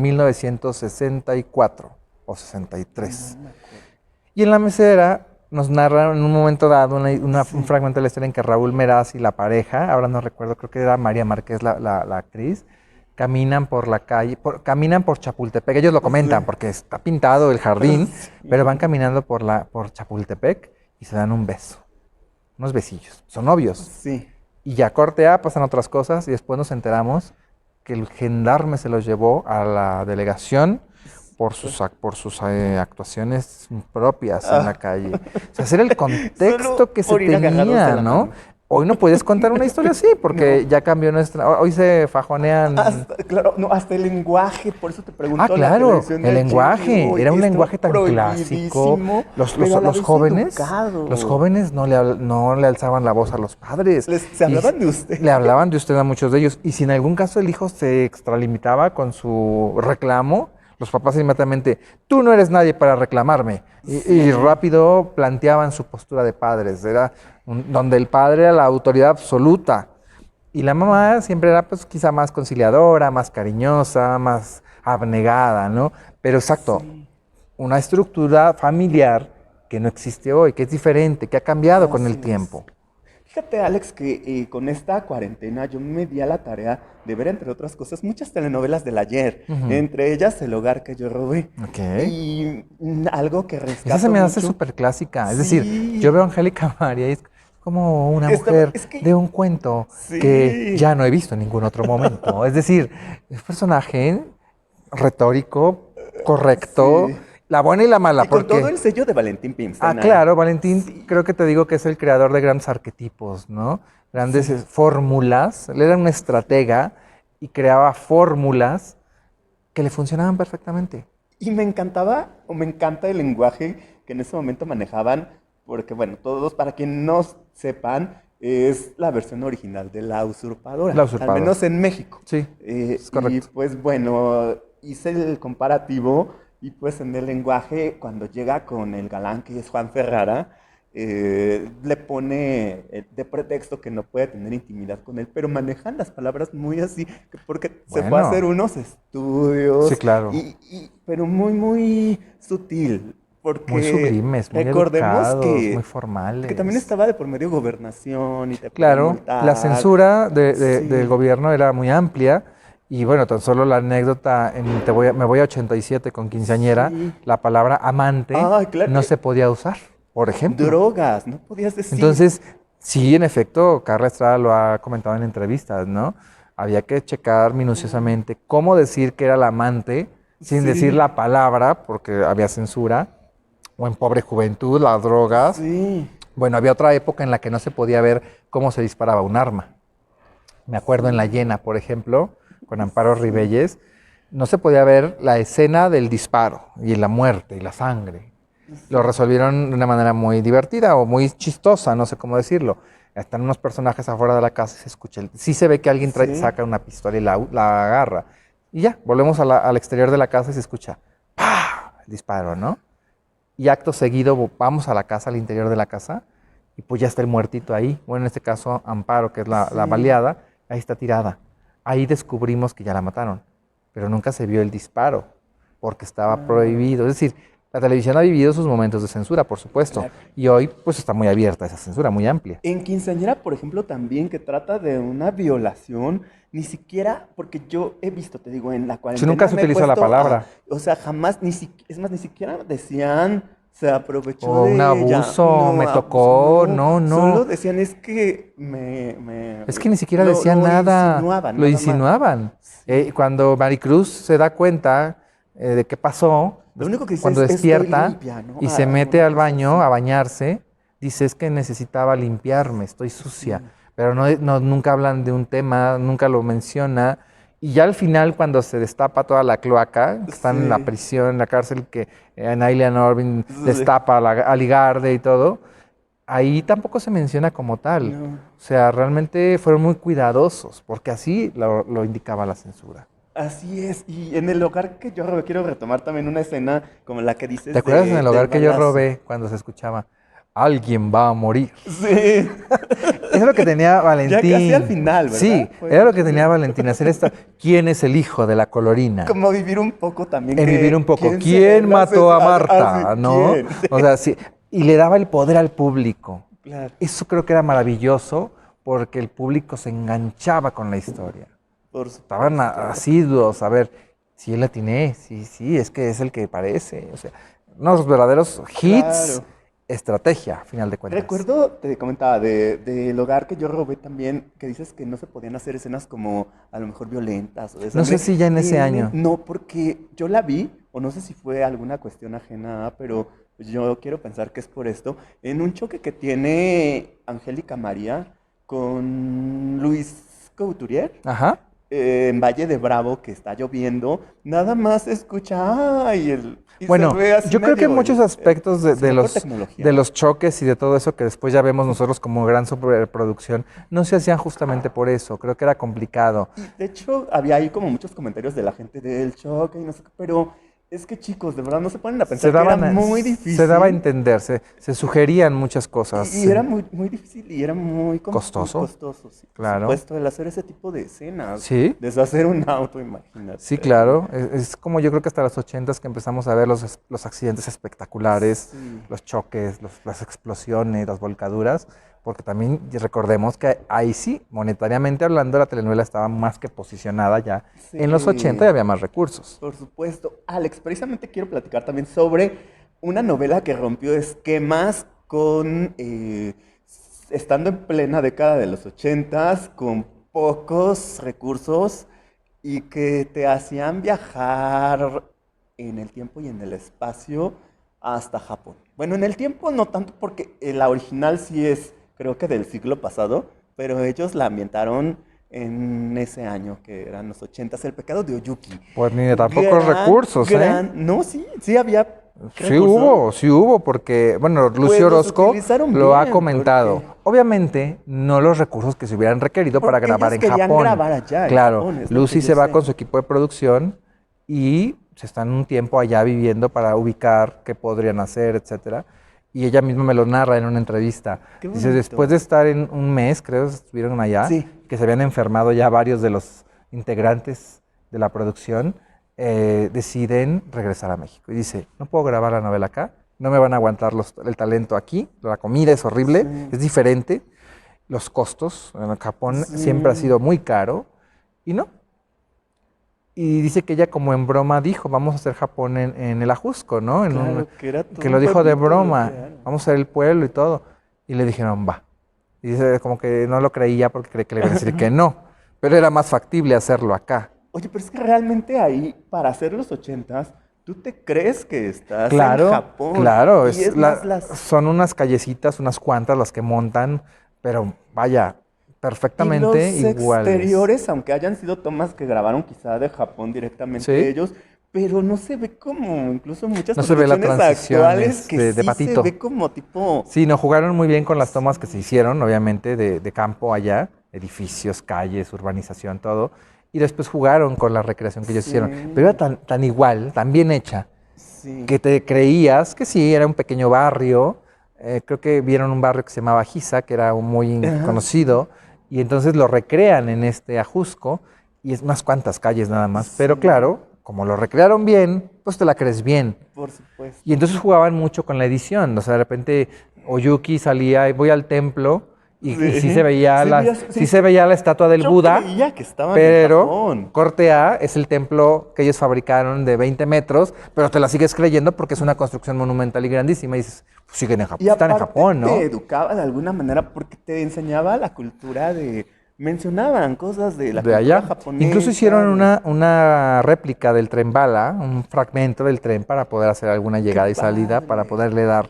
1964 o 63. No me acuerdo. Y en La Mesera nos narra en un momento dado Sí. un fragmento de la historia en que Raúl Meraz y la pareja, ahora no recuerdo, creo que era María Márquez la actriz, caminan por la calle, caminan por Chapultepec. Ellos lo comentan Sí. porque está pintado el jardín, Sí. pero van caminando por Chapultepec y se dan un beso, unos besillos. Son novios. Sí. Y ya corte A, pasan otras cosas y después nos enteramos que el gendarme se los llevó a la delegación por sus actuaciones propias en la calle. O sea, ese era el contexto Solo que se por ir agarrados de tenía, la ¿no? mano. Hoy no puedes contar una historia así porque ya cambió nuestra... Hoy se fajonean... Claro, no, hasta el lenguaje, por eso te pregunto, la Claro, televisión de el ayer y lenguaje, hoy era un está lenguaje tan clásico. prohibidísimo, pero a la vez educado. Los jóvenes no le alzaban la voz a los padres. Se hablaban de usted. Le hablaban de usted a muchos de ellos. Y si en algún caso el hijo se extralimitaba con su reclamo, Los papás inmediatamente, tú no eres nadie para reclamarme. Y rápido planteaban su postura de padres. Era donde el padre era la autoridad absoluta. Y la mamá siempre era, pues, quizá más conciliadora, más cariñosa, más abnegada, ¿no? Pero exacto, Sí. una estructura familiar que no existe hoy, que es diferente, que ha cambiado con el Así es. tiempo. Fíjate, Alex, que con esta cuarentena yo me di a la tarea de ver, entre otras cosas, muchas telenovelas del ayer, Ujú. entre ellas El hogar que yo robé. Ok. Y algo que Esa se rescato me hace mucho, súper clásica. Es decir, yo sí, veo a Angélica María y es como una mujer es que, de un cuento que sí, ya no he visto en ningún otro momento. Es decir, es un personaje retórico, correcto, sí. la buena y la mala, Y con todo porque, el sello de Valentín Pimstein ahí. claro, Valentín Sí, creo que te digo que es el creador de grandes arquetipos, ¿no? Grandes sí. fórmulas. Él era un estratega y creaba fórmulas que le funcionaban perfectamente. Y me encantaba, o me encanta el lenguaje que en ese momento manejaban, porque bueno, todos, para quien no sepan, es la versión original de La La Usurpadora, al usurpadora. menos en México. Sí, es Y correcto. pues bueno, hice el comparativo y pues en el lenguaje, cuando llega con el galán que es Juan Ferrara, le pone de pretexto que no puede tener intimidad con él, pero manejan las palabras muy así, porque se fue a hacer Bueno, unos sí, estudios, claro. pero muy, muy sutil, Muy porque sublimes, muy recordemos educados, muy que también formales. estaba de por medio gobernación y te podían Claro, la multar. censura del Sí. gobierno era muy amplia y bueno, tan solo la anécdota en me voy a 87 con quinceañera, Sí. la palabra amante Ay, claro. no se podía usar, por ejemplo. Drogas, no podías decir. Entonces, sí, en efecto, Carla Estrada lo ha comentado en entrevistas, ¿no? Había que checar minuciosamente cómo decir que era la amante sin decir Sí, la palabra, porque había censura, o en pobre juventud, las drogas. sí, Bueno, había otra época en la que no se podía ver cómo se disparaba un arma. Me acuerdo en La sí, Llena, por ejemplo, con Amparo sí, Ribelles, no se podía ver la escena del disparo y la muerte y la sangre. Lo sí. resolvieron de una manera muy divertida o muy chistosa, no sé cómo decirlo. Están unos personajes afuera de la casa y se escucha. Sí se ve que alguien Sí. saca una pistola y la agarra. Y ya, volvemos al exterior de la casa y se escucha ¡pah! El disparo, ¿no? Y acto seguido vamos a la casa, al interior de la casa, y pues ya está el muertito ahí. Bueno, en este caso, Amparo, que es la Sí. baleada, ahí está tirada. Ahí descubrimos que ya la mataron, pero nunca se vio el disparo, porque estaba Ah, prohibido. Es decir, la televisión ha vivido sus momentos de censura, por supuesto, claro. y hoy pues está muy abierta esa censura, muy amplia. En Quinceañera, por ejemplo, también que trata de una violación, ni siquiera, porque yo he visto, te digo, en la Si nunca cuarentena se me he utiliza la puesto a, palabra, o sea, jamás, es más, ni siquiera decían, se aprovechó o un de ella, abuso, no, me tocó, no, no, no. solo decían, es que Es que ni siquiera decían lo nada, insinuaban, lo nada más. insinuaban. Sí. Cuando Maricruz se da cuenta de qué pasó, Lo único que dice cuando es, estoy despierta limpia, ¿no? y se Ah, mete alguna al cosa baño a así. bañarse, dice es que necesitaba limpiarme, estoy sucia. Sí, Pero nunca hablan de un tema, nunca lo menciona. Y ya al final, cuando se destapa toda la cloaca, que están en la sí, prisión, en la cárcel, que Nailia Norvin sí. destapa a Ligarde y todo, ahí tampoco se menciona como tal. No. O sea, realmente fueron muy cuidadosos, porque así lo indicaba la censura. Así es, y en el hogar que yo robé quiero retomar también una escena como la que ¿Te dices acuerdas en el del hogar que yo balazo. robé cuando se escuchaba, alguien va a morir? Sí, Eso es lo que tenía ya casi al Valentín. final, Sí, ¿verdad? Fue era ya lo que casi al tenía final. Valentín, hacer esta, ¿quién es el hijo de la colorina? Como vivir un poco también En vivir un que, poco, ¿quién será ¿quién el mató a asesino? Así, Marta? ¿No? ¿quién? O sea, sí, y le daba el poder al público. Claro, Eso creo que era maravilloso porque el público se enganchaba con la historia. por Estaban supuesto. asiduos a ver si él atiné, sí, sí, es que es el que parece. O sea, unos verdaderos hits, Claro. estrategia, a final de cuentas. Recuerdo, te comentaba, del hogar que yo robé también, que dices que no se podían hacer escenas como a lo mejor violentas o de No sé sangre. si ya en ese año. No, porque yo la vi, o no sé si fue alguna cuestión ajena, pero yo quiero pensar que es por esto, en un choque que tiene Angélica María con Luis Couturier Ajá. en Valle de Bravo, que está lloviendo, nada más se escucha, ay, y se Bueno, ve así yo creo que medio, muchos aspectos se fue por tecnología, de ¿no? los choques y de todo eso que después ya vemos nosotros como gran superproducción, no se hacían justamente por eso. Creo que era complicado. Y de hecho había ahí como muchos comentarios de la gente del choque y no sé qué, pero Es que chicos, de verdad no se ponen a Se pensar que era daban, muy difícil. se daba a entender, se sugerían muchas cosas. Y era muy, muy difícil y era muy Costoso, costoso, sí, por claro. supuesto, el hacer ese tipo de escenas. Sí, Deshacer un auto, imagínate. sí, claro. Es como yo creo que hasta los 80s que empezamos a ver los accidentes espectaculares, Sí, los choques, las explosiones, las volcaduras, porque también recordemos que ahí sí, monetariamente hablando, la telenovela estaba más que posicionada ya. En los 80 sí, ya había más recursos. por supuesto. Alex, precisamente quiero platicar también sobre una novela que rompió esquemas con, estando en plena década de los 80s, con pocos recursos y que te hacían viajar en el tiempo y en el espacio hasta Japón. Bueno, en el tiempo no tanto porque la original sí es, creo que del siglo pasado, pero ellos la ambientaron en ese año que eran los 80s, El pecado de Oyuki. Pues ni de tampoco recursos, ¿eh? No, sí, sí había recursos. Sí hubo, porque, bueno, Pues Lucio los Orozco utilizaron lo ha bien, comentado. Obviamente, no los recursos que se hubieran requerido para porque grabar ellos en querían Japón. grabar allá en Claro, Japón, es lo que Lucy yo se va sé. con su equipo de producción y se están un tiempo allá viviendo para ubicar qué podrían hacer, etcétera. Y ella misma me lo narra en una entrevista. Qué Dice, después bonito. de estar en un mes, creo, estuvieron allá, Sí, que se habían enfermado ya varios de los integrantes de la producción, deciden regresar a México. Y dice, no puedo grabar la novela acá, no me van a aguantar el talento aquí, la comida es horrible, sí, es diferente, los costos en Japón siempre ha sí. sido muy caro, y no. Y dice que ella como en broma dijo, vamos a hacer Japón en el Ajusco, ¿no? Claro, que era Que todo lo un dijo de pueblito, lo broma, crearon. vamos a hacer el pueblo y todo. Y le dijeron, va. Y dice como que no lo creía porque cree que le iban a decir que no, pero era más factible hacerlo acá. Oye, pero es que realmente ahí, para hacer los 80s, tú te crees que estás en Claro, Japón. claro, Y es más, las son unas callecitas, unas cuantas las que montan, pero vaya, Y perfectamente los iguales. exteriores, aunque hayan sido tomas que grabaron quizá de Japón directamente ¿Sí? ellos, pero no se ve como, incluso muchas No se ve la producciones transición actuales, que de sí se ve patito. como tipo... Sí, no jugaron muy bien con las tomas que se Sí, hicieron, obviamente, de campo allá, edificios, calles, urbanización, todo. Y después jugaron con la recreación que ellos hicieron. Pero era sí, tan igual, tan bien hecha, sí, que te creías que sí, era un pequeño barrio. Creo que vieron un barrio que se llamaba Giza, que era muy ajá, sí, conocido, y entonces lo recrean en este Ajusco, y es unas cuantas calles nada más. Pero sí, claro, como lo recrearon bien, pues te la crees bien. por Y supuesto. entonces jugaban mucho con la edición, o sea, de repente Oyuki salía y voy al templo y Sí, sí, sí sí, se veía la estatua del yo Buda, creía que estaban en pero Japón. corte A es el templo que ellos fabricaron de 20 metros, pero te la sigues creyendo porque es una construcción monumental y grandísima y dices, pues siguen en Y están en aparte Japón, te ¿no? educaba de alguna manera porque te enseñaba la cultura de... Mencionaban cosas de la De cultura allá. Incluso japonesa, hicieron de... una réplica del tren bala, un fragmento del tren para poder hacer alguna ¡Qué llegada y salida, para padre! poderle dar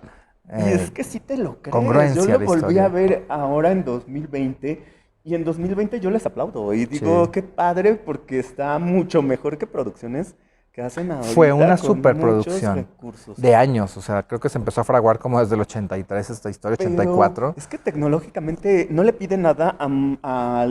Y eh, es que sí te lo crees. Yo congruencia a lo la volví a historia. ver ahora en 2020 y en 2020 yo les aplaudo y Sí. digo, qué padre porque está mucho mejor que producciones que hacen Fue una ahorita con muchos superproducción recursos. de años, o sea, creo que se empezó a fraguar como desde el 83 esta historia, Pero 84. es que tecnológicamente no le pide nada a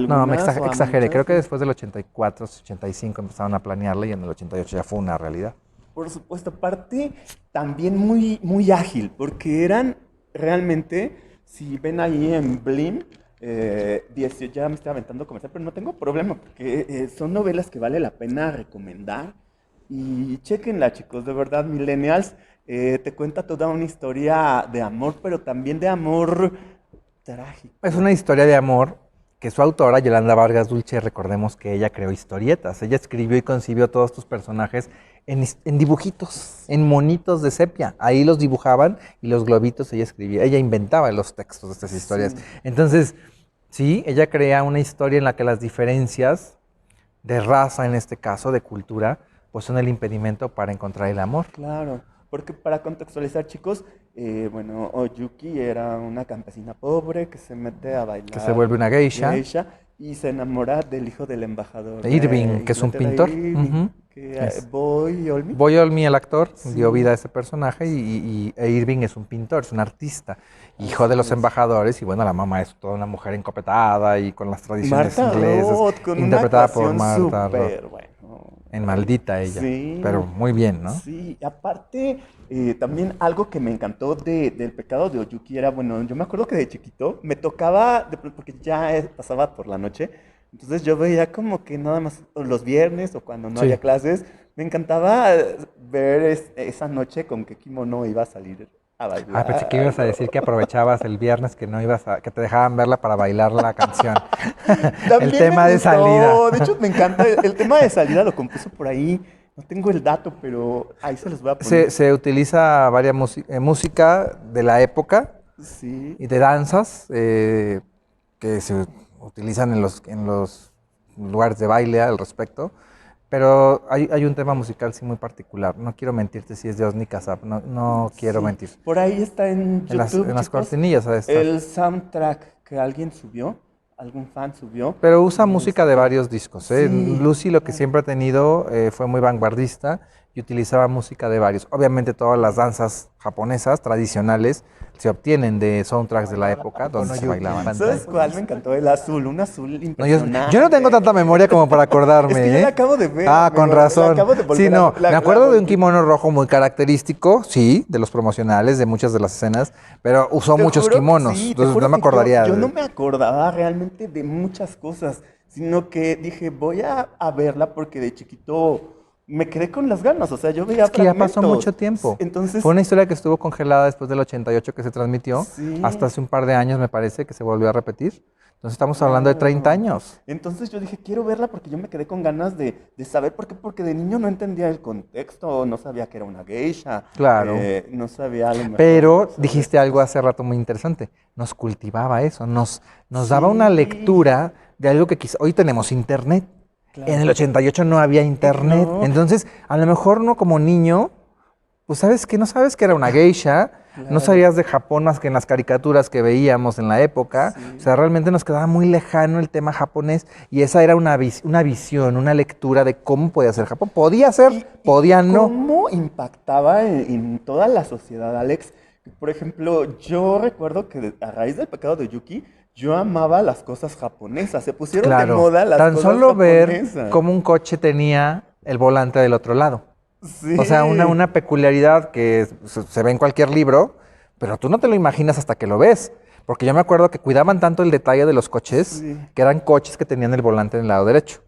No, algunas o a exageré, creo muchas. que después del 84, 85 empezaron a planearla y en el 88 ya fue una realidad. Por supuesto, aparte también muy, muy ágil, porque eran realmente, si ven ahí en Blim, 18, ya me estoy aventando comercial, pero no tengo problema, porque son novelas que vale la pena recomendar. Y chequenla, chicos, de verdad, Millennials, te cuenta toda una historia de amor, pero también de amor Es trágico. una historia de amor que su autora, Yolanda Vargas Dulce, recordemos que ella creó historietas. Ella escribió y concibió todos tus personajes en dibujitos, en monitos de sepia. Ahí los dibujaban y los globitos ella escribía. Ella inventaba los textos de estas historias. Sí, Entonces, sí, ella crea una historia en la que las diferencias de raza, en este caso, de cultura, pues son el impedimento para encontrar el amor. claro, porque para contextualizar, chicos, bueno, Oyuki era una campesina pobre que se mete a Que se bailar vuelve una geisha. geisha y se enamora del hijo del embajador De de Irving, que es un Inglaterra, pintor. Irving, Ujú. que Es. Boy Olmi. Boy Olmi, el actor, dio Sí, vida a ese personaje e Irving es un pintor, es un artista, hijo de así los es. embajadores y bueno, la mamá es toda una mujer encopetada y con las tradiciones Martha inglesas, Roth con una interpretada por actuación Martha Roth. súper, bueno, En Maldita ella. Sí. Pero muy bien, ¿no? Sí, y aparte, también algo que me encantó del pecado de Oyuki era, bueno, yo me acuerdo que de chiquito me tocaba, porque ya pasaba por la noche, entonces yo veía como que nada más los viernes o cuando no Sí. había clases, me encantaba ver esa noche con qué kimono iba a salir a Ah, pensé que ibas a bailar. decir que aprovechabas el viernes que no ibas a, que te dejaban verla para bailar la canción. El También tema me de salida. gustó, de hecho me encanta, el tema de salida lo compuso por ahí, no tengo el dato, pero ahí se los voy a poner. Se utiliza varias música de la época Sí. y de danzas que se utilizan en los lugares de baile al respecto. Pero hay un tema musical sí muy particular. No quiero mentirte si es de Osni Kazap, no quiero Sí, mentir. por ahí está en YouTube, En las chicos, cortinillas ha de estar. el soundtrack que alguien subió, algún fan subió. Pero usa Y música de varios discos. sí, Lucy lo que claro. siempre ha tenido fue muy vanguardista y utilizaba música de varios. Obviamente todas las danzas japonesas tradicionales se obtienen de soundtracks de la época donde se bailaban. ¿Sabes cuál me encantó? El azul, un azul No, impresionante. yo no tengo tanta memoria como para acordarme. Es que yo la ¿eh? acabo de ver, Ah, amigo, con la razón. acabo de volver Sí, no. la Me acuerdo de un volví. kimono rojo muy característico, sí, de los promocionales, de muchas de las escenas, pero usó Te muchos juro que kimonos. sí, te Entonces no juro me que acordaría. yo no me acordaba realmente de muchas cosas, sino que dije, voy a verla porque de chiquito me quedé con las ganas, o sea, yo veía Es que ya pasó fragmentos. mucho tiempo. Entonces, Fue una historia que estuvo congelada después del 88 que se transmitió, hasta sí, hace un par de años me parece que se volvió a repetir. Entonces estamos hablando de 30 claro. años. Entonces yo dije, quiero verla porque yo me quedé con ganas de saber por qué, porque de niño no entendía el contexto, no sabía que era una geisha, Claro. no sabía a lo mejor Pero sobre dijiste estas algo cosas. hace rato muy interesante. Nos cultivaba eso, nos daba una Sí, lectura de algo que quizá hoy tenemos internet. En el claro. 88 no había internet. No, Entonces, a lo mejor no como niño, pues sabes que no sabes que era una geisha, no claro. sabías de Japón más que en las caricaturas que veíamos en la época. O Sí. sea, realmente nos quedaba muy lejano el tema japonés y esa era una visión, una lectura de cómo podía ser Japón. Podía ser, Y podía no. cómo impactaba en toda la sociedad, Alex. Por ejemplo, yo recuerdo que a raíz del pecado de Yuki, yo amaba las cosas japonesas. Se pusieron de Claro, moda las tan cosas solo ver japonesas. cómo un coche tenía el volante del otro lado. O sea, Sí, una peculiaridad que se ve en cualquier libro, pero tú no te lo imaginas hasta que lo ves. Porque yo me acuerdo que cuidaban tanto el detalle de los coches, sí, que eran coches que tenían el volante en el lado derecho.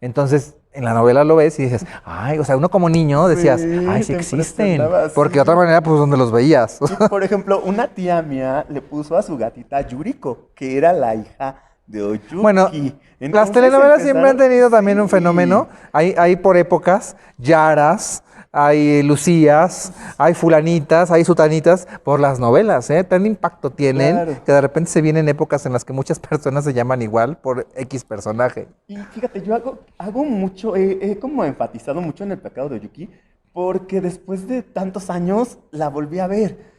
Entonces, en la novela lo ves y dices, ay, o sea, uno como niño decías, ay, sí, sí te existen. impresionaba, Porque de otra sí. manera, pues, ¿dónde los veías? Y por ejemplo, una tía mía le puso a su gatita Yuriko, que era la hija de Bueno, Oyuki. las Entonces telenovelas siempre han empezaron, tenido también un sí, fenómeno. Hay por épocas, Yaras, hay Lucías, hay fulanitas, hay sutanitas por las novelas, ¿eh? Tan impacto tienen claro. que de repente se vienen épocas en las que muchas personas se llaman igual por X personaje. Y fíjate, yo hago mucho, he como enfatizado mucho en el pecado de Yuki, porque después de tantos años la volví a ver.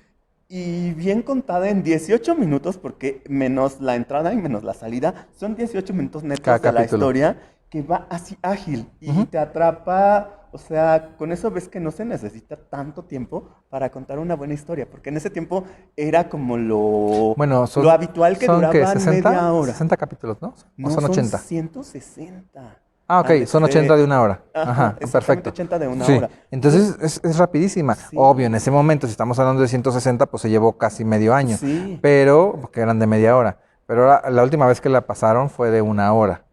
Y bien contada en 18 minutos, porque menos la entrada y menos la salida, son 18 minutos Cada netos de la capítulo. historia que va así ágil y Ujú. te atrapa. O sea, con eso ves que no se necesita tanto tiempo para contar una buena historia, porque en ese tiempo era como Bueno, lo habitual que son ¿qué? duraban media 60, hora. 60 capítulos, ¿no? ¿O No, son son 80? 160. Ah, ok, son 80 de Alexe. una hora. Ajá, Ajá, exactamente perfecto. 80 de una Sí, hora. entonces es rapidísima. Obvio, en Sí, ese momento, si estamos hablando de 160, pues se llevó casi medio año, sí, pero, porque eran de media hora. Pero la última vez que la pasaron fue de una hora.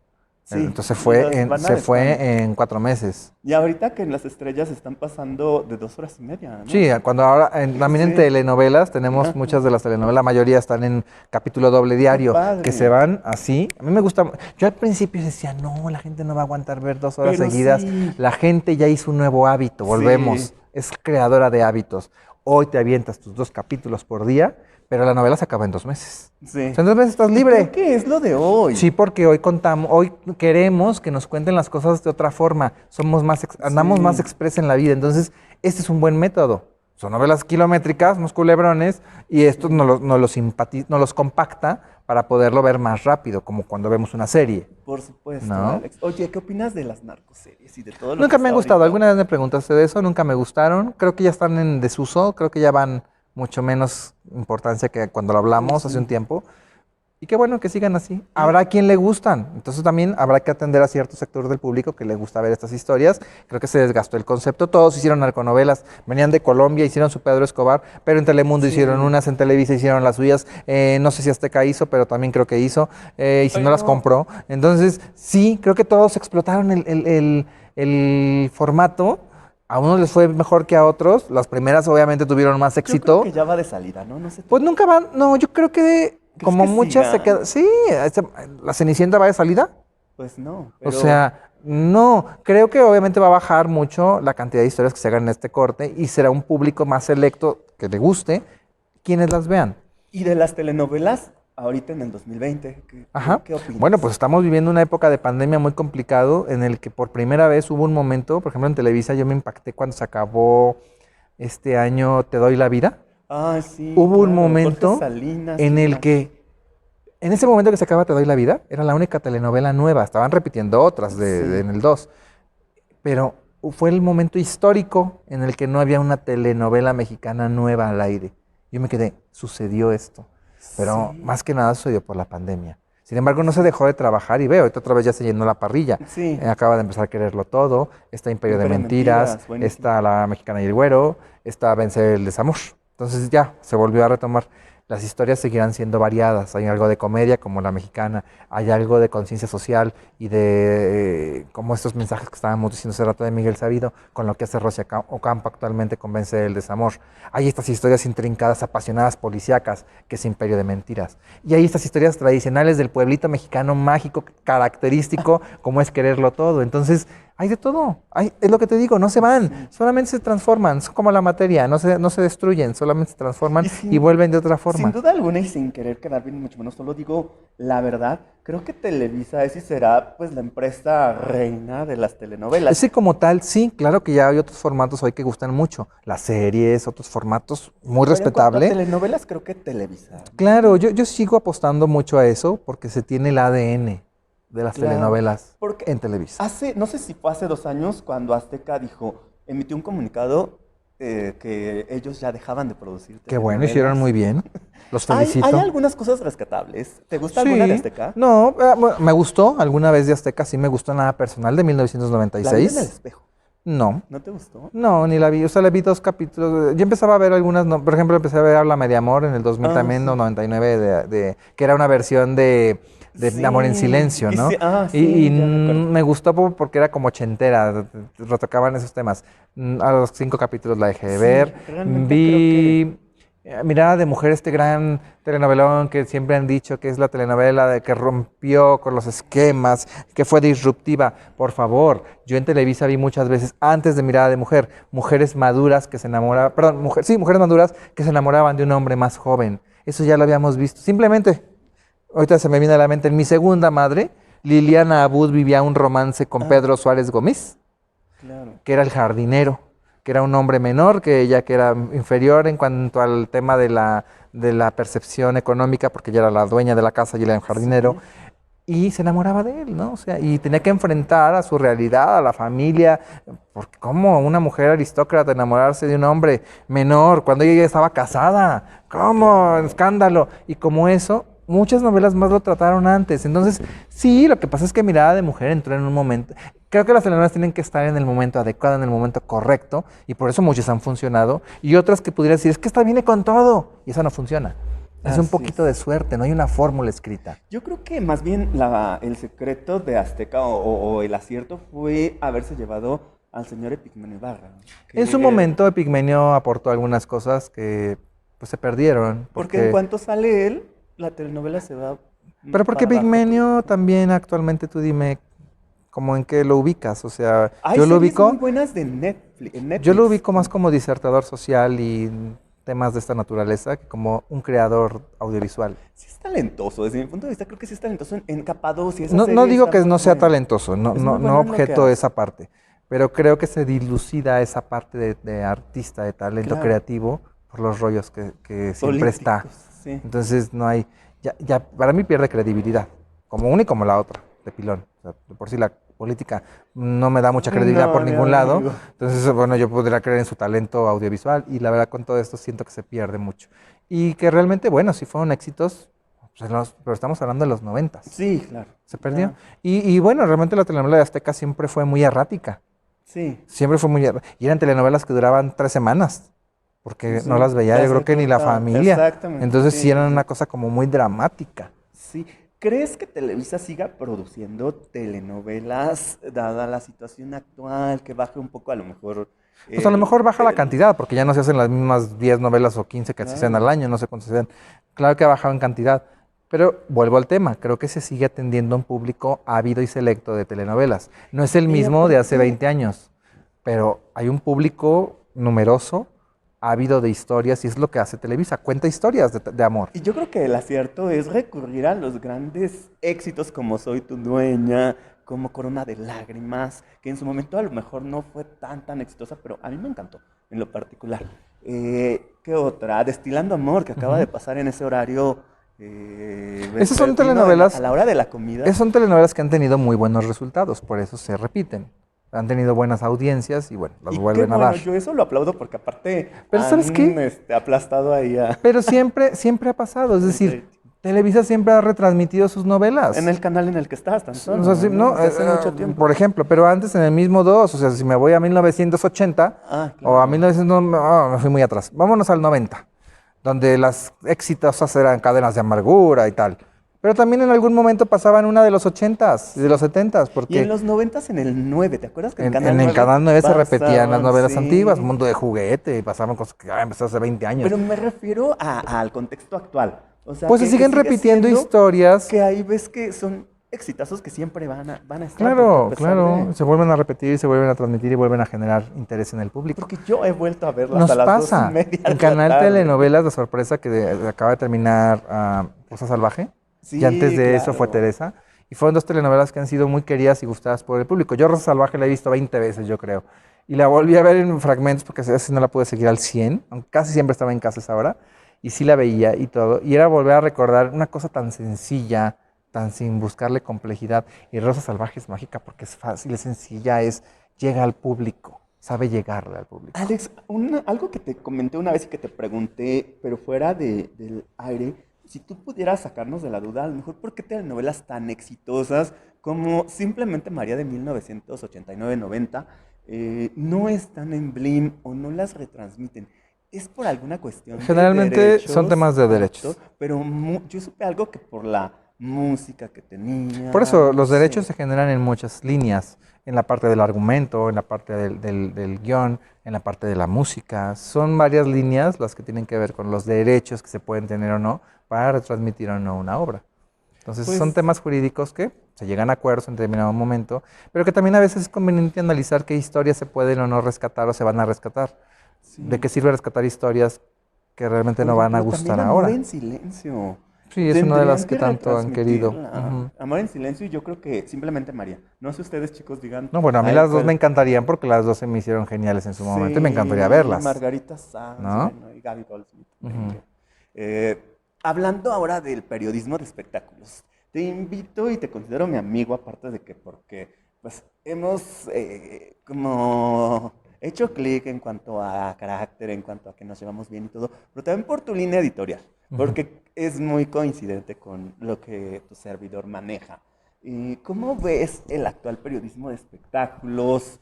sí, Entonces los van se adecuando. fue en 4 meses. Y ahorita que en las estrellas están pasando de 2 horas y media, ¿no? Sí, cuando ahora, también en Sí, telenovelas, tenemos ajá, muchas de las telenovelas, la mayoría están en capítulo doble qué diario, que se padre. van así. A mí me gusta, yo al principio decía, no, la gente no va a aguantar ver 2 horas Pero seguidas. sí, La gente ya hizo un nuevo hábito, sí, volvemos, es creadora de hábitos. Hoy te avientas tus 2 capítulos por día, pero la novela se acaba en 2 meses. O sí. sea, en 2 meses estás ¿Y por libre. qué es lo de hoy? Sí, porque hoy queremos que nos cuenten las cosas de otra forma. Andamos más Sí, express en la vida. Entonces, este es un buen método. Son novelas kilométricas, unos culebrones, y esto sí, nos los compacta para poderlo ver más rápido, como cuando vemos una serie, por supuesto, ¿no? Alex. Oye, ¿qué opinas de las narcoseries y de todo lo que Nunca me está han gustado. ahorita? Alguna vez me preguntaste de eso, nunca me gustaron. Creo que ya están en desuso, creo que ya van mucho menos importancia que cuando lo hablamos hace un Sí. tiempo. Y qué bueno que sigan así. Habrá quien le gustan. Entonces también habrá que atender a cierto sector del público que le gusta ver estas historias. Creo que se desgastó el concepto. Todos hicieron narconovelas. Venían de Colombia, hicieron su Pedro Escobar, pero en Telemundo hicieron Sí. unas, en Televisa hicieron las suyas. No sé si Azteca hizo, pero también creo que hizo. Y si no las Pero, compró. Entonces, sí, creo que todos explotaron el formato. A unos les fue mejor que a otros. Las primeras obviamente tuvieron más yo creo éxito. que ya va de salida, ¿no? No sé tú. Pues nunca van, no, yo creo que como que muchas se sigan? quedan. Sí, la Cenicienta va de salida. Pues no, O pero sea, no, creo que obviamente va a bajar mucho la cantidad de historias que se hagan en este corte y será un público más selecto que le guste quienes las vean. ¿y de las telenovelas ahorita en el 2020? Ajá. ¿Qué opinas? Bueno, pues estamos viviendo una época de pandemia muy complicado en el que por primera vez hubo un momento, por ejemplo en Televisa yo me impacté cuando se acabó este año Te doy la vida. Ah, sí, Hubo un claro, momento Jorge Salinas, en ¿quién el más? que en ese momento que se acaba Te doy la vida, era la única telenovela nueva, estaban repitiendo otras Sí. en el 2, pero fue el momento histórico en el que no había una telenovela mexicana nueva al aire. Yo me quedé, sucedió esto, pero Sí. más que nada sucedió por la pandemia. Sin embargo, no se dejó de trabajar y veo, ahorita otra vez ya se llenó la parrilla. Sí. Acaba de empezar a quererlo todo, está Imperio de Imperio de Mentiras, Mentiras, buenísimo. está La Mexicana y el Güero, está Vencer el Desamor. Entonces ya se volvió a retomar. Las historias seguirán siendo variadas. Hay algo de comedia como La Mexicana, hay algo de conciencia social y de como estos mensajes que estábamos diciendo hace rato de Miguel Sabido, con lo que hace Rosy Ocampo actualmente con Vence el Desamor. Hay estas historias intrincadas, apasionadas, policíacas, que es Imperio de Mentiras. Y hay estas historias tradicionales del pueblito mexicano mágico, característico, como es Quererlo Todo. Entonces, hay de todo. Es lo que te digo, no se van, solamente se transforman. Son como la materia, no se destruyen, solamente se transforman y vuelven de otra Sin forma. duda alguna y sin querer quedar bien, mucho menos solo digo la verdad, creo que Televisa es y será pues la empresa reina de las telenovelas. Ese como tal, sí, claro que ya hay otros formatos hoy que gustan mucho. Las series, otros formatos muy Pero en cuanto a respetable. telenovelas creo que Televisa. Claro, yo sigo apostando mucho a eso porque se tiene el ADN de las Claro, telenovelas porque en Televisa. no sé si fue hace 2 años cuando Azteca emitió un comunicado que ellos ya dejaban de producir Qué bueno, telenovelas. hicieron muy bien. Los felicito. Hay algunas cosas rescatables. ¿Te gusta alguna de Azteca? No, bueno, me gustó alguna vez de Azteca, sí me gustó Nada Personal de La vi en el 1996. espejo. No, ¿No te gustó? no, ni la vi. O sea, le vi 2 capítulos. Yo empezaba a ver algunas, no, por ejemplo, empecé a ver Habla Media Amor en el 2000 Ah, también, sí. no, 99, que era una versión de Sí, Amor en Silencio, y ¿no? sí, Y ya recuerdo. me gustó porque era como ochentera, retocaban esos temas. A los 5 capítulos la dejé de Sí, ver. realmente creo Vi Mirada de Mujer, este gran telenovelón que siempre han dicho que es la telenovela de que rompió con los esquemas, que fue disruptiva. Por favor, yo en Televisa vi muchas veces, antes de Mirada de Mujer, mujeres maduras que se enamoraban, perdón, mujeres maduras que se enamoraban de un hombre más joven. Eso ya lo habíamos visto. Simplemente, ahorita se me viene a la mente, en Mi Segunda Madre, Liliana Abud vivía un romance con Pedro Suárez Gómez, Claro. que era el jardinero, que era un hombre menor que ella, que era inferior en cuanto al tema de la percepción económica, porque ella era la dueña de la casa y él era un jardinero, y se enamoraba de él, ¿no? O sea, y tenía que enfrentar a su realidad, a la familia, porque ¿cómo una mujer aristócrata enamorarse de un hombre menor cuando ella ya estaba casada? ¿Cómo? Escándalo. Y como eso, muchas novelas más lo trataron antes. Entonces, sí, lo que pasa es que Mirada de Mujer entró en un momento. Creo que las telenovelas tienen que estar en el momento adecuado, en el momento correcto, y por eso muchas han funcionado. Y otras que pudieras decir, es que esta viene con todo, y esa no funciona. Es un Así poquito es. de suerte, no hay una fórmula escrita. Yo creo que más bien el secreto de Azteca o el acierto fue haberse llevado al señor Epigmenio Ibarra. En su momento, Epigmenio aportó algunas cosas que pues, se perdieron. Porque en cuanto sale él, la telenovela se va. Pero porque para abajo. Epigmenio también actualmente, tú dime, como en qué lo ubicas. O sea, Hay yo lo series ubico. muy buenas de Netflix. Yo lo ubico más como disertador social y temas de esta naturaleza que como un creador audiovisual. Sí es talentoso, desde mi punto de vista creo que sí es talentoso en Capadocia. Esa No, serie no digo está que muy no sea buena. talentoso, no, Es no, muy no bueno en lo que objeto hace. esa parte, pero creo que se dilucida esa parte de artista, de talento Claro. creativo por los rollos que siempre está. Políticos, sí. Entonces no hay, ya para mí pierde credibilidad, como una y como la otra, de pilón. O sea, de por sí la política no me da mucha credibilidad No, por mi ningún lado, amigo. entonces bueno, yo podría creer en su talento audiovisual y la verdad con todo esto siento que se pierde mucho. Y que realmente, bueno, sí fueron éxitos, Pero estamos hablando de los 90. Sí, claro. Se perdió. Ah, Y bueno, realmente la telenovela de Azteca siempre fue muy errática. sí. Siempre fue muy errática. Y eran telenovelas que duraban 3 semanas. Porque Sí, no las veía, yo las creo que ni la recortaban. familia. Exactamente, Entonces sí, sí sí, eran una sí. cosa como muy dramática. Sí. ¿Crees que Televisa siga produciendo telenovelas dada la situación actual, que baje un poco a lo mejor Pues a lo mejor baja la el... cantidad, porque ya no se hacen las mismas 10 novelas o 15 que se hacen al Claro. año, no sé cuántas se hacen. Claro que ha bajado en cantidad, pero vuelvo al tema, creo que se sigue atendiendo a un público ávido y selecto de telenovelas. No es el Y mismo de hace aparte, 20 años, pero hay un público numeroso, ávido de historias, y es lo que hace Televisa, cuenta historias de amor. y yo creo que el acierto es recurrir a los grandes éxitos como Soy tu dueña, como Corona de Lágrimas, que en su momento a lo mejor no fue tan exitosa, pero a mí me encantó en lo particular. ¿Qué otra? Destilando Amor, que acaba de Ujú. pasar en ese horario Esas son vespertino a telenovelas, la hora de la comida. esas son telenovelas que han tenido muy buenos resultados, por eso se repiten. Han tenido buenas audiencias y bueno, las Y qué vuelven a dar. bueno, yo eso lo aplaudo porque aparte Pero ¿sabes han qué? aplastado ahí Pero siempre ha pasado, es el decir, rating. Televisa siempre ha retransmitido sus En novelas. el canal en el que estás, tan O sea, solo, sí, ¿no? no, Desde hace mucho tiempo. por ejemplo, pero antes en el mismo 2, o sea, si me voy a 1980 Ah, o a claro. 1900, me fui muy atrás. Vámonos al 90, donde las exitosas eran Cadenas de Amargura y tal. Pero también en algún momento pasaban una de los 80s y de los Sí. 70s, Y en porque los noventas en el 9, ¿te acuerdas que en en Canal el 9 Canal 9 se repetían las pasaban? novelas antiguas, Sí. Mundo de Juguete, y pasaban cosas que empezaron hace 20 años. Pero me refiero al contexto actual. O sea, Pues se que siguen sigue repitiendo siendo historias. que ahí ves que son exitazos que siempre van a estar, porque a Claro, pesar claro, de... se vuelven a repetir, se vuelven a transmitir y vuelven a generar interés en el público. Porque yo he vuelto a verlas a Nos las dos y pasa media en de la Canal tarde. Telenovelas de sorpresa que acaba de terminar Rosa Salvaje, y antes Sí, de eso fue claro. Teresa, y fueron dos telenovelas que han sido muy queridas y gustadas por el público. Yo Rosa Salvaje la he visto 20 veces, yo creo, y la volví a ver en fragmentos porque a veces no la pude seguir al 100, aunque casi siempre estaba en casa a esa hora, y sí la veía y todo, y era volver a recordar una cosa tan sencilla, tan sin buscarle complejidad. Y Rosa Salvaje es mágica porque es fácil, es sencilla, llega al público, sabe llegarle al público. Alex, algo que te comenté una vez y que te pregunté, pero fuera del aire, si tú pudieras sacarnos de la duda, a lo mejor, ¿por qué telenovelas tan exitosas como simplemente María de 1989-90 no están en Blim o no las retransmiten? ¿Es por alguna cuestión de Generalmente son derechos temas de de autor? derechos. Pero yo supe algo que por la música que Por tenía, eso no los derechos sé. se generan en muchas líneas, en la parte del argumento, en la parte del guión, en la parte de la música. Son varias líneas las que tienen que ver con los derechos que se pueden tener o no para retransmitir o no una obra. Entonces son Pues temas jurídicos que se llegan a acuerdos en determinado momento, pero que también a veces es conveniente analizar qué historias se pueden o no rescatar o se van a rescatar. ¿De sí. qué sirve rescatar historias que realmente Por no van a ejemplo, también gustar Amor ahora? en Silencio. Sí, es una de Tendrían las que que tanto han querido. retransmitirla. Ujú. Amor en Silencio y yo creo que simplemente María. No sé ustedes chicos digan, No, bueno, a mí ay, las dos me cuál. encantarían porque las dos se me hicieron geniales en su momento y me encantaría Sí, verlas, Margarita Sanz, ¿no? bueno, y Gaby Goldsmith también. Ujú. Hablando ahora del periodismo de espectáculos, te invito y te considero mi amigo, aparte de que porque pues hemos como hecho clic en cuanto a carácter, en cuanto a que nos llevamos bien y todo, pero también por tu línea editorial, Ujú. porque es muy coincidente con lo que tu servidor maneja. ¿Cómo ves el actual periodismo de espectáculos?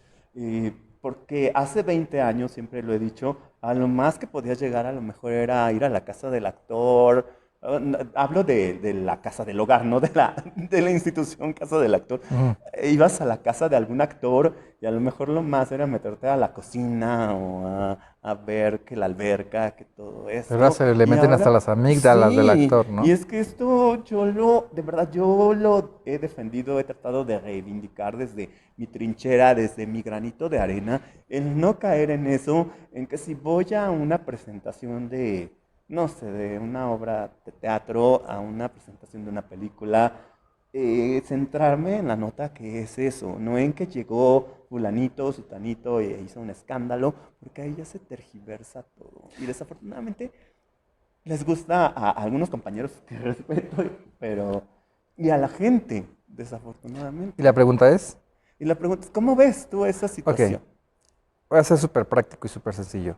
Porque hace 20 años, siempre lo he dicho, a lo más que podías llegar a lo mejor era ir a la casa del actor. Hablo de la casa del hogar, no de la institución casa del actor. Ujú. Ibas a la casa de algún actor y a lo mejor lo más era meterte a la cocina o a ver que la alberca, que todo Ahora esto. se le Y meten hasta ahora, las amígdalas del sí, actor, y ¿no? es que esto de verdad, yo lo he defendido, he tratado de reivindicar desde mi trinchera, desde mi granito de arena, el no caer en eso, en que si voy a una presentación de, no sé, de una obra de teatro, a una presentación de una película, centrarme en la nota que es eso, no en que llegó fulanito, sutanito e hizo un escándalo, porque ahí ya se tergiversa todo. Y desafortunadamente les gusta a algunos compañeros que respeto, pero y a la gente, Y desafortunadamente. la pregunta es, Y la pregunta es, ¿cómo ves tú esa ok, situación? voy a ser súper práctico y súper sencillo.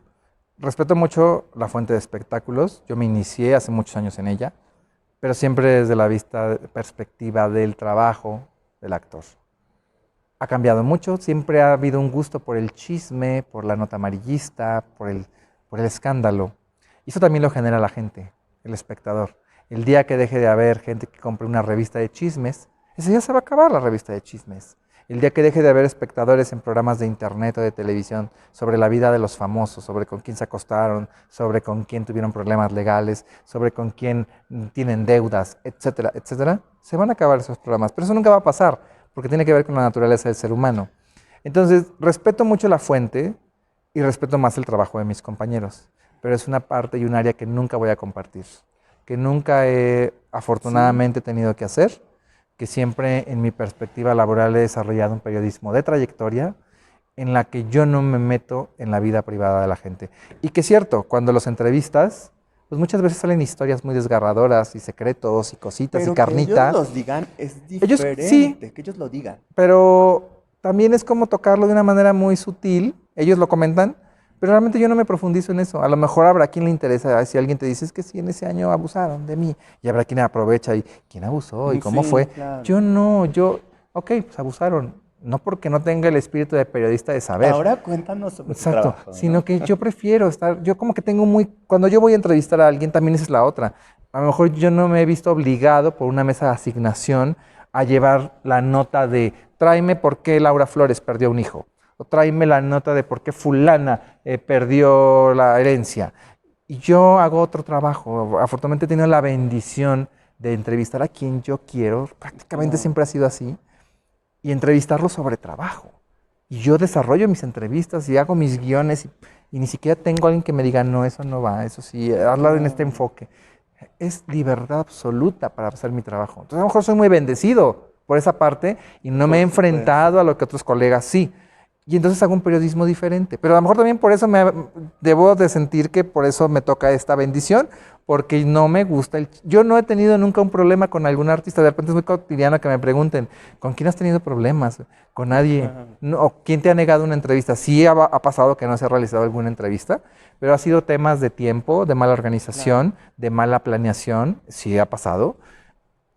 Respeto mucho la fuente de espectáculos, yo me inicié hace muchos años en ella, pero siempre desde la perspectiva del trabajo del actor. Ha cambiado mucho, siempre ha habido un gusto por el chisme, por la nota amarillista, por el escándalo. Y eso también lo genera la gente, el espectador. El día que deje de haber gente que compre una revista de chismes, ese día se va a acabar la revista de chismes. El día que deje de haber espectadores en programas de internet o de televisión sobre la vida de los famosos, sobre con quién se acostaron, sobre con quién tuvieron problemas legales, sobre con quién tienen deudas, etcétera, etcétera, se van a acabar esos programas. Pero eso nunca va a pasar, porque tiene que ver con la naturaleza del ser humano. Entonces, respeto mucho la fuente y respeto más el trabajo de mis compañeros, pero es una parte y un área que nunca voy a compartir, que nunca he afortunadamente tenido que hacer, que siempre en mi perspectiva laboral he desarrollado un periodismo de trayectoria en la que yo no me meto en la vida privada de la gente. Y que es cierto, cuando los entrevistas, pues muchas veces salen historias muy desgarradoras y secretos y cositas Pero y carnita. que ellos los digan es Ellos diferente, sí, que ellos lo digan. pero también es como tocarlo de una manera muy sutil. Ellos lo comentan, pero realmente yo no me profundizo en eso. A lo mejor habrá quien le interesa, si alguien te dice, es que sí, en ese año abusaron de mí, y habrá quien aprovecha y quién abusó y cómo Sí, fue. claro. Yo no, ok, pues abusaron. No porque no tenga el espíritu de periodista de saber. Ahora cuéntanos sobre tu Exacto, trabajo, ¿no? sino que yo prefiero estar, yo como que tengo cuando yo voy a entrevistar a alguien, también esa es la otra. A lo mejor yo no me he visto obligado por una mesa de asignación a llevar la nota de tráeme por qué Laura Flores perdió un hijo, o tráeme la nota de por qué fulana perdió la herencia. Y yo hago otro trabajo. Afortunadamente he tenido la bendición de entrevistar a quien yo quiero, prácticamente siempre ha sido así, y entrevistarlo sobre trabajo. Y yo desarrollo mis entrevistas y hago mis guiones y ni siquiera tengo a alguien que me diga, no, eso no va, eso sí, hazlo en este enfoque. Es libertad absoluta para hacer mi trabajo. Entonces a lo mejor soy muy bendecido por esa parte y no me he enfrentado a lo que otros colegas sí. Y entonces hago un periodismo diferente. Pero a lo mejor también por eso debo de sentir que por eso me toca esta bendición, porque no me gusta yo no he tenido nunca un problema con algún artista. De repente es muy cotidiano que me pregunten, ¿con quién has tenido problemas? Con nadie. No, ¿o quién te ha negado una entrevista? Sí ha pasado que no se ha realizado alguna entrevista, pero ha sido temas de tiempo, de mala organización, de mala planeación. Sí ha pasado.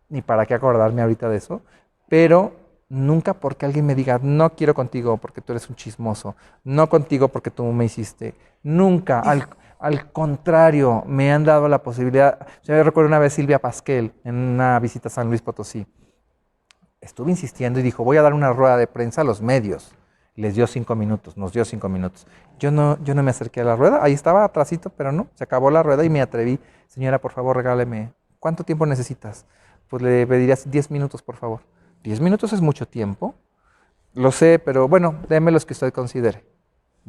Ni para qué acordarme ahorita de eso. Pero nunca porque alguien me diga, no quiero contigo porque tú eres un chismoso, no contigo porque tú me hiciste. Nunca, al contrario, me han dado la posibilidad. Yo recuerdo una vez Silvia Pasquel en una visita a San Luis Potosí. Estuve insistiendo y dijo, voy a dar una rueda de prensa a los medios. Les dio 5 minutos, nos dio 5 minutos. Yo no me acerqué a la rueda, ahí estaba atrásito, pero no, se acabó la rueda y me atreví. Señora, por favor, regáleme, ¿cuánto tiempo necesitas? Pues le pedirías 10 minutos, por favor. 10 minutos es mucho tiempo, lo sé, pero bueno, déme los que usted considere.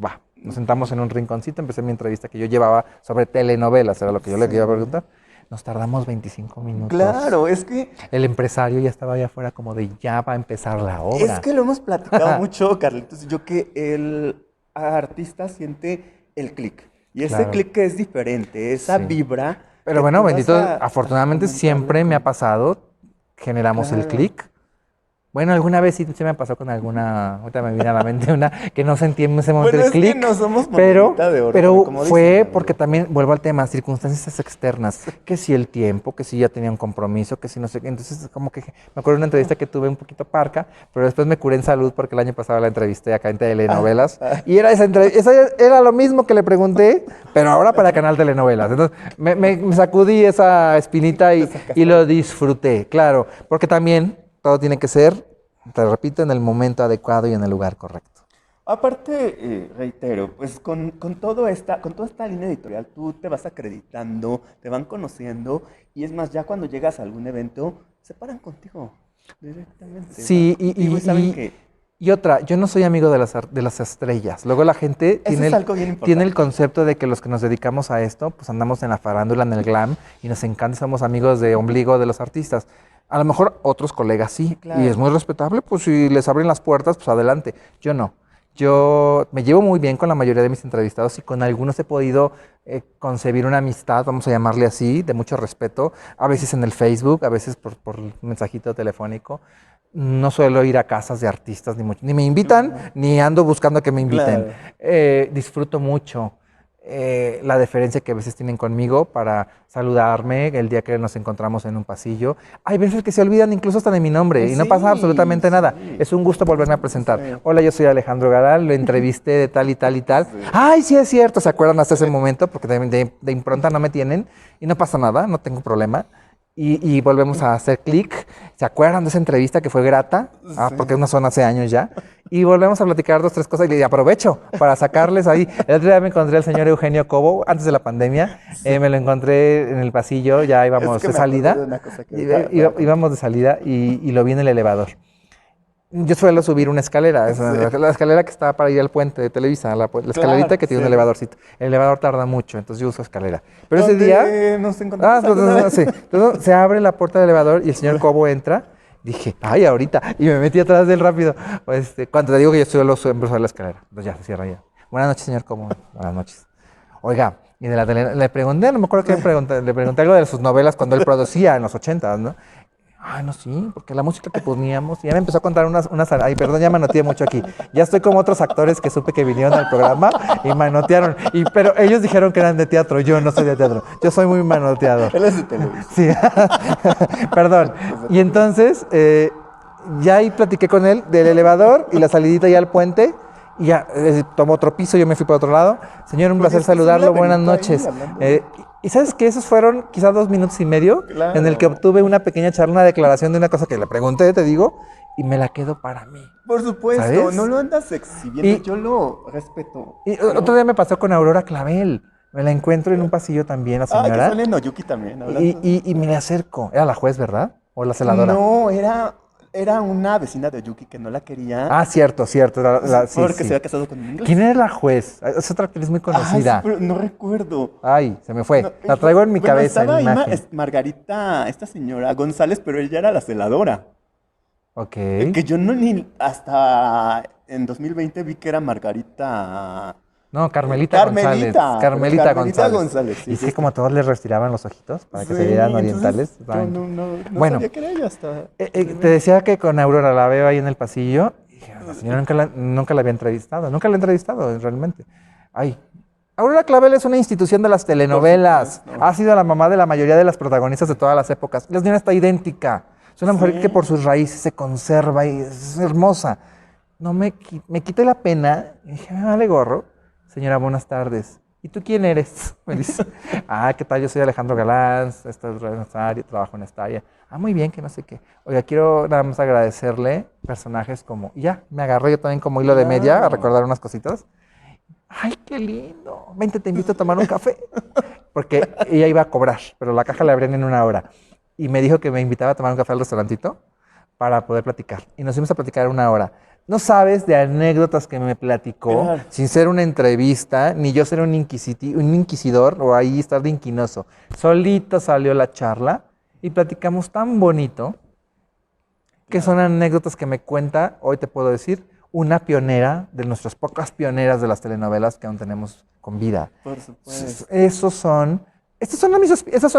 Va, nos sentamos en un rinconcito, empecé mi entrevista que yo llevaba sobre telenovelas, era lo que yo le quería preguntar. Nos tardamos 25 minutos. Claro, es que... El empresario ya estaba allá afuera como de ya va a empezar la obra. Es que lo hemos platicado mucho, Carlitos y yo, que el artista siente el clic. Y ese clic es diferente, esa vibra. Pero bueno, bendito, afortunadamente siempre me ha pasado, generamos el clic. Bueno, alguna vez sí se me pasó con alguna, ahorita me viene a la mente una que no sentí en ese momento el clic, no somos pero de oro, fue dicen, porque también, vuelvo al tema, circunstancias externas, que si el tiempo, que si ya tenía un compromiso, que si no sé qué, entonces como que me acuerdo de una entrevista que tuve un poquito parca, pero después me curé en salud porque el año pasado la entrevisté acá en telenovelas, y era esa era lo mismo que le pregunté, pero ahora para Canal Telenovelas, entonces me sacudí esa espinita y lo disfruté, claro, porque también todo tiene que ser, te repito, en el momento adecuado y en el lugar correcto. Aparte, reitero, pues con toda esta línea editorial tú te vas acreditando, te van conociendo y es más, ya cuando llegas a algún evento, se paran contigo directamente. Sí, y otra, yo no soy amigo de las estrellas. Luego la gente tiene el concepto de que los que nos dedicamos a esto, pues andamos en la farándula, en el glam, y nos encanta, somos amigos de ombligo de los artistas. A lo mejor otros colegas sí, claro. Y es muy respetable, pues si les abren las puertas, pues adelante. Yo no. Yo me llevo muy bien con la mayoría de mis entrevistados y con algunos he podido concebir una amistad, vamos a llamarle así, de mucho respeto, a veces en el Facebook, a veces por mensajito telefónico. No suelo ir a casas de artistas, ni me invitan, ni ando buscando que me inviten. Claro. Disfruto mucho la deferencia que a veces tienen conmigo para saludarme el día que nos encontramos en un pasillo. Hay veces que se olvidan incluso hasta de mi nombre y no pasa absolutamente nada. Es un gusto volverme a presentar. Sí. Hola, yo soy Alejandro Galán, lo entrevisté de tal y tal y tal. Sí. Ay, sí es cierto, ¿se acuerdan hasta ese momento? Porque de impronta no me tienen y no pasa nada, no tengo problema. Y volvemos a hacer clic. ¿Se acuerdan de esa entrevista que fue grata? Sí. Porque unas son hace años ya. Y volvemos a platicar 2, 3 cosas y aprovecho para sacarles ahí. El otro día me encontré al señor Eugenio Cobo, antes de la pandemia. Me lo encontré en el pasillo, ya íbamos Es que de me acuerdo salida. de una cosa que Íbamos de salida y lo vi en el elevador. Yo suelo subir una escalera, Sí. la escalera que está para ir al puente de Televisa, la escalerita Claro, que tiene un sí. elevadorcito. El elevador tarda mucho, entonces yo uso escalera. Pero ese ¿Dónde día... nos encontramos alguna vez? sí. Entonces se abre la puerta del elevador y el señor Cobo entra. Dije, ay, ahorita. Y me metí atrás de él rápido. Cuando te digo que yo solo siempre uso la escalera. Entonces ya se cierra ya. Buenas noches, señor Cobo. Buenas noches. Oiga, y de la tele, le pregunté, no me acuerdo qué le pregunté algo de sus novelas cuando él producía en los 80s, ¿no? Ay, no, sí, porque la música que poníamos, y ya me empezó a contar ay, perdón, ya manoteé mucho aquí. Ya estoy como otros actores que supe que vinieron al programa y manotearon. Pero ellos dijeron que eran de teatro, yo no soy de teatro. Yo soy muy manoteador. Él es de Televisa. Sí, perdón. Y entonces, ya ahí platiqué con él del elevador y la salidita ya al puente. Y ya tomó otro piso, yo me fui para otro lado. Señor, un Porque placer es que sí saludarlo, la buenas aventó ahí noches. hablando. Y sabes que esos fueron quizás 2 minutos y medio Claro. en el que obtuve una pequeña charla, una declaración de una cosa que le pregunté, te digo, y me la quedo para mí. Por supuesto, ¿Sabes? no lo andas exhibiendo, Y- yo lo respeto. Y otro día me pasó con Aurora Clavel. Me la encuentro en un pasillo también, la Ah, que señora. sale en Oyuki también, hablando. Y me le acerco. Era la juez, ¿verdad? ¿O la celadora? No, era una vecina de Oyuki que no la quería. Ah, cierto. Sí, porque sí. se había casado con un inglés. ¿Quién era la juez? Es otra actriz muy Ay, conocida. sí, pero no recuerdo. Ay, se me fue. No, La traigo en mi bueno, cabeza, en estaba la ahí imagen. Margarita, esta señora González, pero ella era la celadora. Ok. Que yo no ni hasta en 2020 vi que era Margarita. No, Carmelita González. Carmelita González. Sí, Y sí, es que como todos le retiraban los ojitos para que se sí, vieran entonces orientales. yo estaban- no Bueno. sabía que era ella hasta. Te decía que con Aurora la veo ahí en el pasillo. Y dije, la señora nunca la había entrevistado. Nunca la he entrevistado, realmente. Ay. Aurora Clavel es una institución de las telenovelas. supuesto. Ha sido la mamá de la mayoría de las protagonistas de todas las épocas. La señora está idéntica. Es una mujer Sí. que por sus raíces se conserva y es hermosa. No me quité la pena y dije, me vale gorro. Señora, buenas tardes. ¿Y tú quién eres? Me dice. ¿Qué tal? Yo soy Alejandro Galán, estoy en esta área, trabajo en esta área. Muy bien, que no sé qué. Oiga, quiero nada más agradecerle personajes como... Y ya, me agarré yo también como hilo de media a Claro. recordar unas cositas. ¡Ay, qué lindo! Vente, te invito a tomar un café. Porque ella iba a cobrar, pero la caja la abrían en 1 hora. Y me dijo que me invitaba a tomar un café al restaurantito para poder platicar. Y nos fuimos a platicar 1 hora. No sabes de anécdotas que me platicó, Claro. sin ser una entrevista, ni yo ser un inquisidor o ahí estar de inquinoso. Solito salió la charla y platicamos tan bonito que son anécdotas que me cuenta, hoy te puedo decir, una pionera de nuestras pocas pioneras de las telenovelas que aún tenemos con vida. Por supuesto. Esas son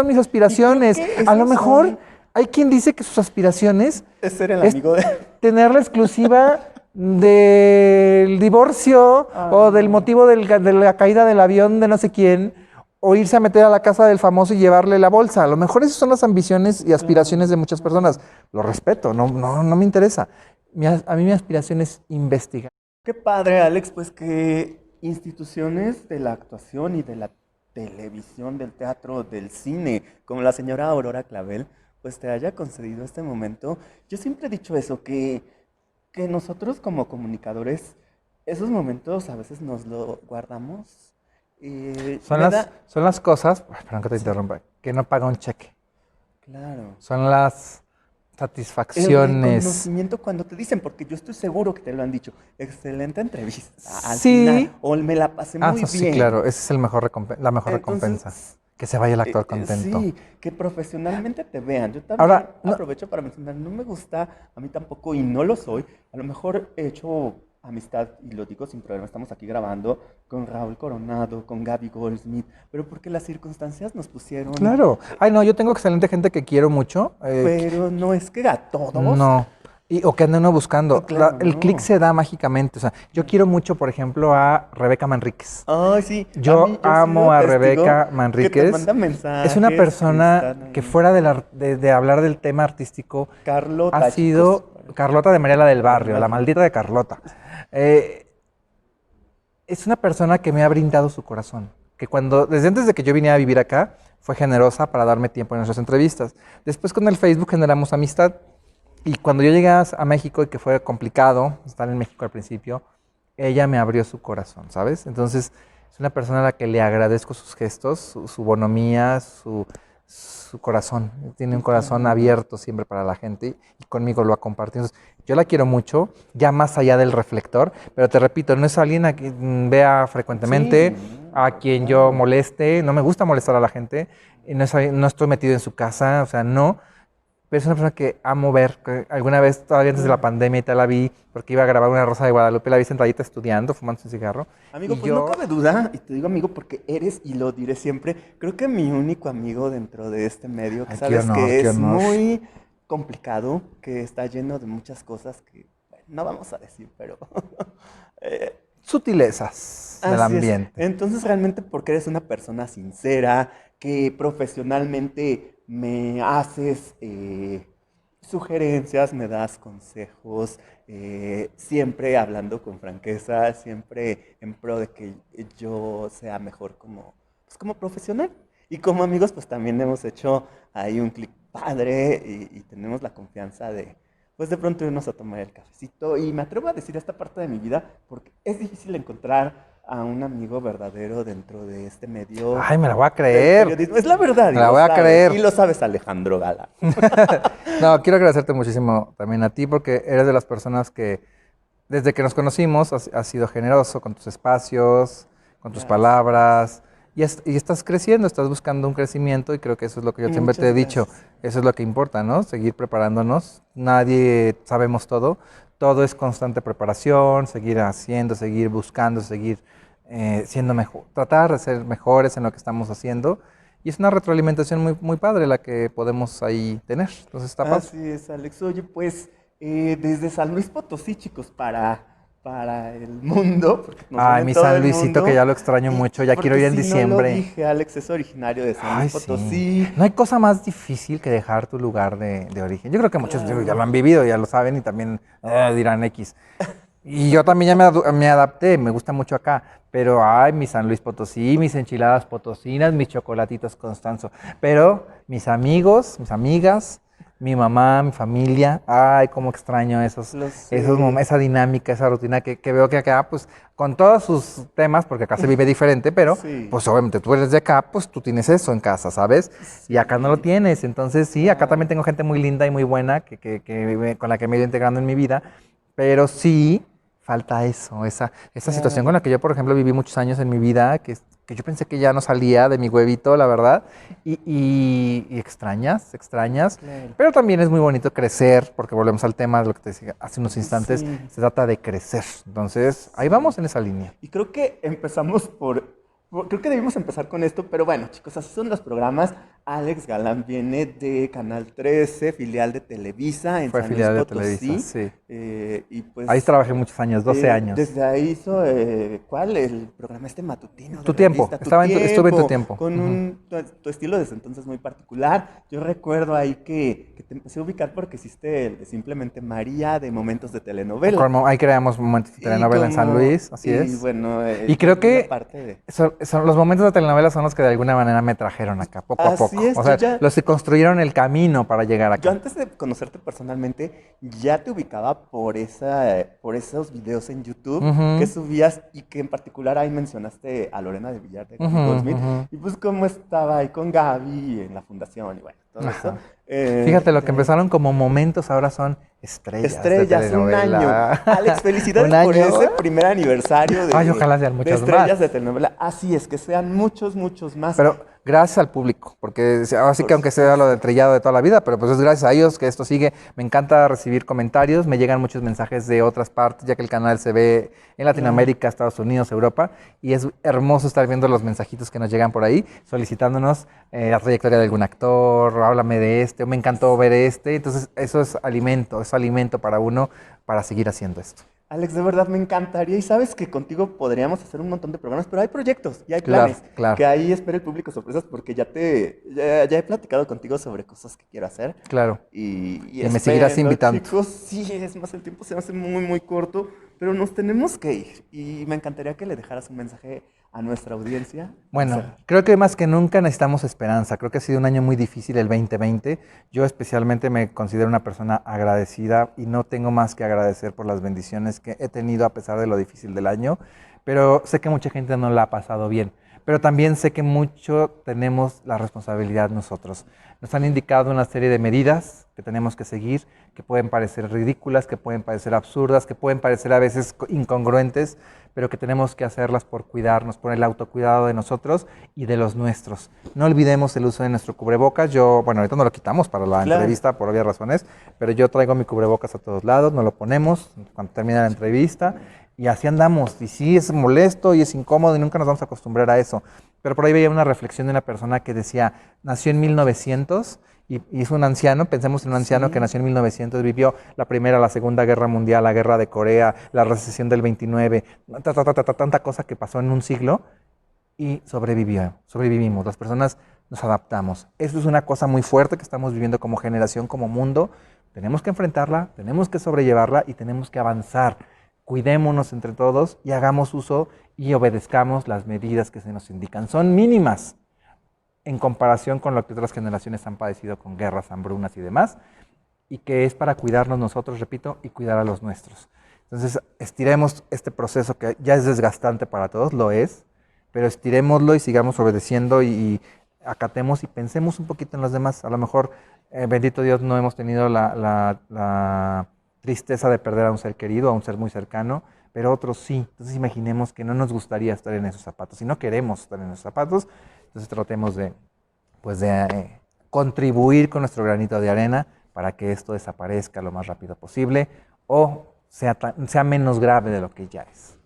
mis aspiraciones. Y creo que A lo esas mejor son- hay quien dice que sus aspiraciones Es ser el es amigo de. tener la exclusiva del divorcio o del motivo de la caída del avión de no sé quién, o irse a meter a la casa del famoso y llevarle la bolsa. A lo mejor esas son las ambiciones y aspiraciones de muchas personas. Lo respeto, no me interesa. A mí mi aspiración es investigar. Qué padre, Alex, pues que instituciones de la actuación y de la televisión, del teatro, del cine, como la señora Aurora Clavel, pues te haya concedido este momento. Yo siempre he dicho eso, que nosotros como comunicadores, esos momentos a veces nos lo guardamos. Son me son las cosas, perdón que te interrumpa, que no paga un cheque. Claro. Son las El satisfacciones. reconocimiento cuando te dicen, porque yo estoy seguro que te lo han dicho, excelente entrevista, al Sí. final, o me la pasé muy bien. Sí, claro, esa es la mejor recompensa. Entonces, Que se vaya el actor contento. Sí, que profesionalmente te vean. Yo también Ahora, no- aprovecho para mencionar, no me gusta, a mí tampoco, y no lo soy. A lo mejor he hecho amistad, y lo digo sin problema, estamos aquí grabando con Raúl Coronado, con Gaby Goldsmith, pero porque las circunstancias nos pusieron. Claro. Ay, no, yo tengo excelente gente que quiero mucho. Pero no es que a todos. No. O que anda uno buscando. Oh, claro, El no. clic se da mágicamente. O sea, yo quiero mucho, por ejemplo, a Rebeca Manríquez. Ay, sí. Yo He amo sido a testigo Rebeca que te Manríquez. manda Es una mensajes, que persona están que ahí. fuera de hablar del tema artístico, ha Carlota, chicos. sido Carlota de Mariela del Barrio, la Ándale. maldita de Carlota. Eh, es una persona que me ha brindado su corazón. Que desde antes de que yo viniera a vivir acá, fue generosa para darme tiempo en nuestras entrevistas. Después con el Facebook generamos amistad. Y cuando yo llegué a México y que fue complicado estar en México al principio, ella me abrió su corazón, ¿sabes? Entonces, es una persona a la que le agradezco sus gestos, su bonomía, su corazón. Tiene un corazón abierto siempre para la gente y conmigo lo ha compartido. Entonces, yo la quiero mucho, ya más allá del reflector, pero te repito, no es alguien a quien vea frecuentemente, Sí, a quien yo claro. moleste, no me gusta molestar a la gente, y no estoy metido en su casa, o sea, no. Pero es una persona que amo ver. Que alguna vez, todavía antes de la pandemia y tal, la vi porque iba a grabar una Rosa de Guadalupe, la vi sentadita estudiando, fumando un cigarro. Amigo, Y pues no yo, cabe duda, y te digo amigo porque eres, y lo diré siempre, creo que mi único amigo dentro de este medio, que ay, qué sabes honor, que qué es honor. muy complicado, que está lleno de muchas cosas que, bueno, no vamos a decir, pero eh, Sutilezas del así es. ambiente. Entonces, realmente porque eres una persona sincera, que profesionalmente me haces sugerencias, me das consejos, siempre hablando con franqueza, siempre en pro de que yo sea mejor como, pues, como profesional. Y como amigos, pues también hemos hecho ahí un clic padre y tenemos la confianza de, pues de pronto irnos a tomar el cafecito. Y me atrevo a decir esta parte de mi vida porque es difícil encontrar a un amigo verdadero dentro de este medio Ay, me la voy a del creer. periodismo. Es la verdad Me la voy a y creer. lo sabes, Alejandro Gala. No, quiero agradecerte muchísimo también a ti porque eres de las personas que desde que nos conocimos has sido generoso con tus espacios, con tus Gracias. palabras y estás creciendo, estás buscando un crecimiento y creo que eso es lo que yo siempre te Muchas he dicho, gracias. eso es lo que importa, ¿no? Seguir preparándonos, nadie sabemos todo es constante preparación, seguir haciendo, seguir buscando, seguir siendo mejor, tratar de ser mejores en lo que estamos haciendo y es una retroalimentación muy padre la que podemos ahí tener, entonces está padre. Así es, Alex. Oye, pues desde San Luis Potosí, chicos, para el mundo, porque nos Ay, ven mi todo San el Luisito, que mundo. ya lo extraño Y mucho, ya quiero porque ir en si no lo diciembre. dije, Alex es originario de San Luis Ay, sí. Potosí. No hay cosa más difícil que dejar tu lugar de origen. Yo creo que muchos digo, ya lo Claro. han vivido, ya lo saben y también dirán X. Y yo también ya me adapté, me gusta mucho acá. Pero, ay, mi San Luis Potosí, mis enchiladas potosinas, mis chocolatitos Constanzo. Pero mis amigos, mis amigas, mi mamá, mi familia, ay, cómo extraño Lo esos sé. esa dinámica, esa rutina que veo que acá, pues, con todos sus temas, porque acá se vive diferente, pero, Sí, pues, obviamente tú eres de acá, pues, tú tienes eso en casa, ¿sabes? Y acá no lo sí, tienes. Entonces, sí, acá también claro. tengo gente muy linda y muy buena con la que me he ido integrando en mi vida, pero sí falta eso, esa situación con Claro. la que yo, por ejemplo, viví muchos años en mi vida, que yo pensé que ya no salía de mi huevito, la verdad, y extrañas, Claro. pero también es muy bonito crecer, porque volvemos al tema de lo que te decía hace unos instantes, Sí. se trata de crecer. Entonces, ahí Sí. vamos en esa línea. Y creo que empezamos creo que debimos empezar con esto, pero bueno, chicos, así son los programas. Alex Galán viene de Canal 13, filial de Televisa en Fue San Luis afiliado de Televisa, Potosí. sí. Y Ahí pues trabajé muchos años, 12 años. desde ahí hizo, ¿cuál? El programa este matutino de Tu tiempo, revista, Tu estuve en tu Tiempo, tiempo. con Ujú. tu estilo desde entonces muy particular. Yo recuerdo ahí que te empecé a ubicar porque hiciste el de Simplemente María, de momentos de telenovela. Ahí creamos momentos de Y telenovela en San como, Luis, así y es. bueno, Y yo creo vi la que parte de... los momentos de telenovela son los que de alguna manera me trajeron acá, poco a Así poco. es, O sea, los que construyeron el camino para llegar yo acá. antes de conocerte personalmente ya te ubicaba por esos videos en YouTube que Ujú, subías y que en particular ahí mencionaste a Lorena de Villar de Gaby ujú, Goldsmith ujú. y pues cómo estaba ahí con Gaby en la fundación y bueno, todo eso. Ajá. Fíjate, lo De que ahí. empezaron como momentos ahora son estrellas de Estrellas, un año. Alex, telenovela. felicidades Un por año. ese primer aniversario Ay, ojalá sean de muchos Estrellas de más. telenovela. Así es, que sean muchos, muchos más. Pero gracias al público, porque ahora sí Por que aunque sea lo supuesto. del trillado de toda la vida, pero pues es gracias a ellos que esto sigue. Me encanta recibir comentarios, me llegan muchos mensajes de otras partes, ya que el canal se ve en Claro. Latinoamérica, Estados Unidos, Europa, y es hermoso estar viendo los mensajitos que nos llegan por ahí, solicitándonos la trayectoria de algún actor o háblame de este, o me encantó ver este. Entonces, eso es alimento para uno para seguir haciendo esto. Alex, de verdad me encantaría y sabes que contigo podríamos hacer un montón de programas, pero hay proyectos y hay Claro, planes claro, que ahí espera el público sorpresas porque ya he platicado contigo sobre cosas que quiero hacer claro. y Y me seguirás espérenlo, invitando. chicos, sí, es más, el tiempo se me hace muy, muy corto, pero nos tenemos que ir y me encantaría que le dejaras un mensaje a nuestra audiencia. Bueno, creo que más que nunca necesitamos esperanza. Creo que ha sido un año muy difícil el 2020. Yo especialmente me considero una persona agradecida y no tengo más que agradecer por las bendiciones que he tenido a pesar de lo difícil del año. Pero sé que mucha gente no la ha pasado bien. Pero también sé que mucho tenemos la responsabilidad nosotros. Nos han indicado una serie de medidas que tenemos que seguir, que pueden parecer ridículas, que pueden parecer absurdas, que pueden parecer a veces incongruentes, pero que tenemos que hacerlas por cuidarnos, por el autocuidado de nosotros y de los nuestros. No olvidemos el uso de nuestro cubrebocas. Yo, bueno, ahorita no lo quitamos para la Claro. entrevista por obvias razones, pero yo traigo mi cubrebocas a todos lados, nos lo ponemos cuando termina la entrevista y así andamos. Y sí, es molesto y es incómodo y nunca nos vamos a acostumbrar a eso. Pero por ahí veía una reflexión de una persona que decía, nació en 1900 y es un anciano, pensemos en un anciano Sí. que nació en 1900, vivió la Primera, la Segunda Guerra Mundial, la Guerra de Corea, la recesión del 29, tanta cosa que pasó en un siglo y sobrevivimos. Las personas nos adaptamos. Esto es una cosa muy fuerte que estamos viviendo como generación, como mundo. Tenemos que enfrentarla, tenemos que sobrellevarla y tenemos que avanzar. Cuidémonos entre todos y hagamos uso y obedezcamos las medidas que se nos indican. Son mínimas en comparación con lo que otras generaciones han padecido con guerras, hambrunas y demás, y que es para cuidarnos nosotros, repito, y cuidar a los nuestros. Entonces, estiremos este proceso que ya es desgastante para todos, lo es, pero estirémoslo y sigamos obedeciendo y acatemos y pensemos un poquito en los demás. A lo mejor, bendito Dios, no hemos tenido la tristeza de perder a un ser querido, a un ser muy cercano, pero otros sí. Entonces imaginemos que no nos gustaría estar en esos zapatos. Si no queremos estar en esos zapatos, entonces tratemos de contribuir con nuestro granito de arena para que esto desaparezca lo más rápido posible o sea menos grave de lo que ya es.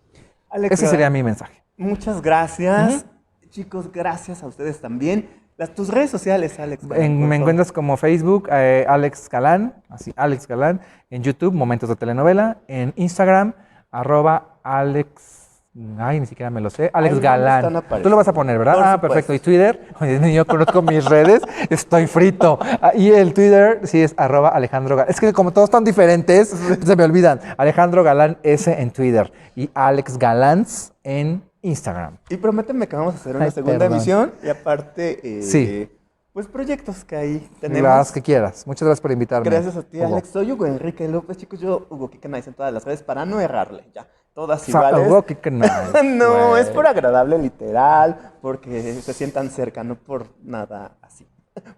Alex, Ese sería mi mensaje. muchas gracias. Chicos, gracias a ustedes también. Tus redes sociales, Alex. por Me favor. encuentras como Facebook, Alex Galán, así, Alex Galán, en YouTube, Momentos de Telenovela, en Instagram, @Alex, ay, ni siquiera me lo sé, Alex Ahí Galán. están apareciendo. Tú lo vas a poner, ¿verdad? Por Ah, supuesto. perfecto. ¿Y Twitter? Oye, yo conozco mis redes, estoy frito. Y el Twitter, sí, es @Alejandro Galán. Es que como todos están diferentes, se me olvidan. Alejandro Galán S en Twitter y Alex Galáns en Instagram. Y prométeme que vamos a hacer una Ay, segunda perdón. emisión y aparte, Sí. pues proyectos que ahí tenemos. Las que quieras. Muchas gracias por invitarme. Gracias a ti, Hugo. Alex. Soy Hugo Enrique López, chicos. Yo, Hugo Kike Nice en todas las redes para no errarle, ya. Todas iguales. Hugo Kike Nice, No, güey. es por agradable literal, porque se sientan cerca, no por nada así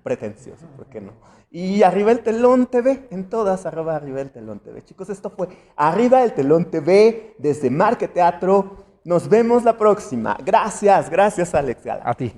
pretencioso, ¿por qué no? Y Arriba el Telón TV, en todas, @Arriba el Telón TV. Chicos, esto fue Arriba el Telón TV desde Marque Teatro. Nos vemos la próxima. Gracias, Alex Gala. A ti.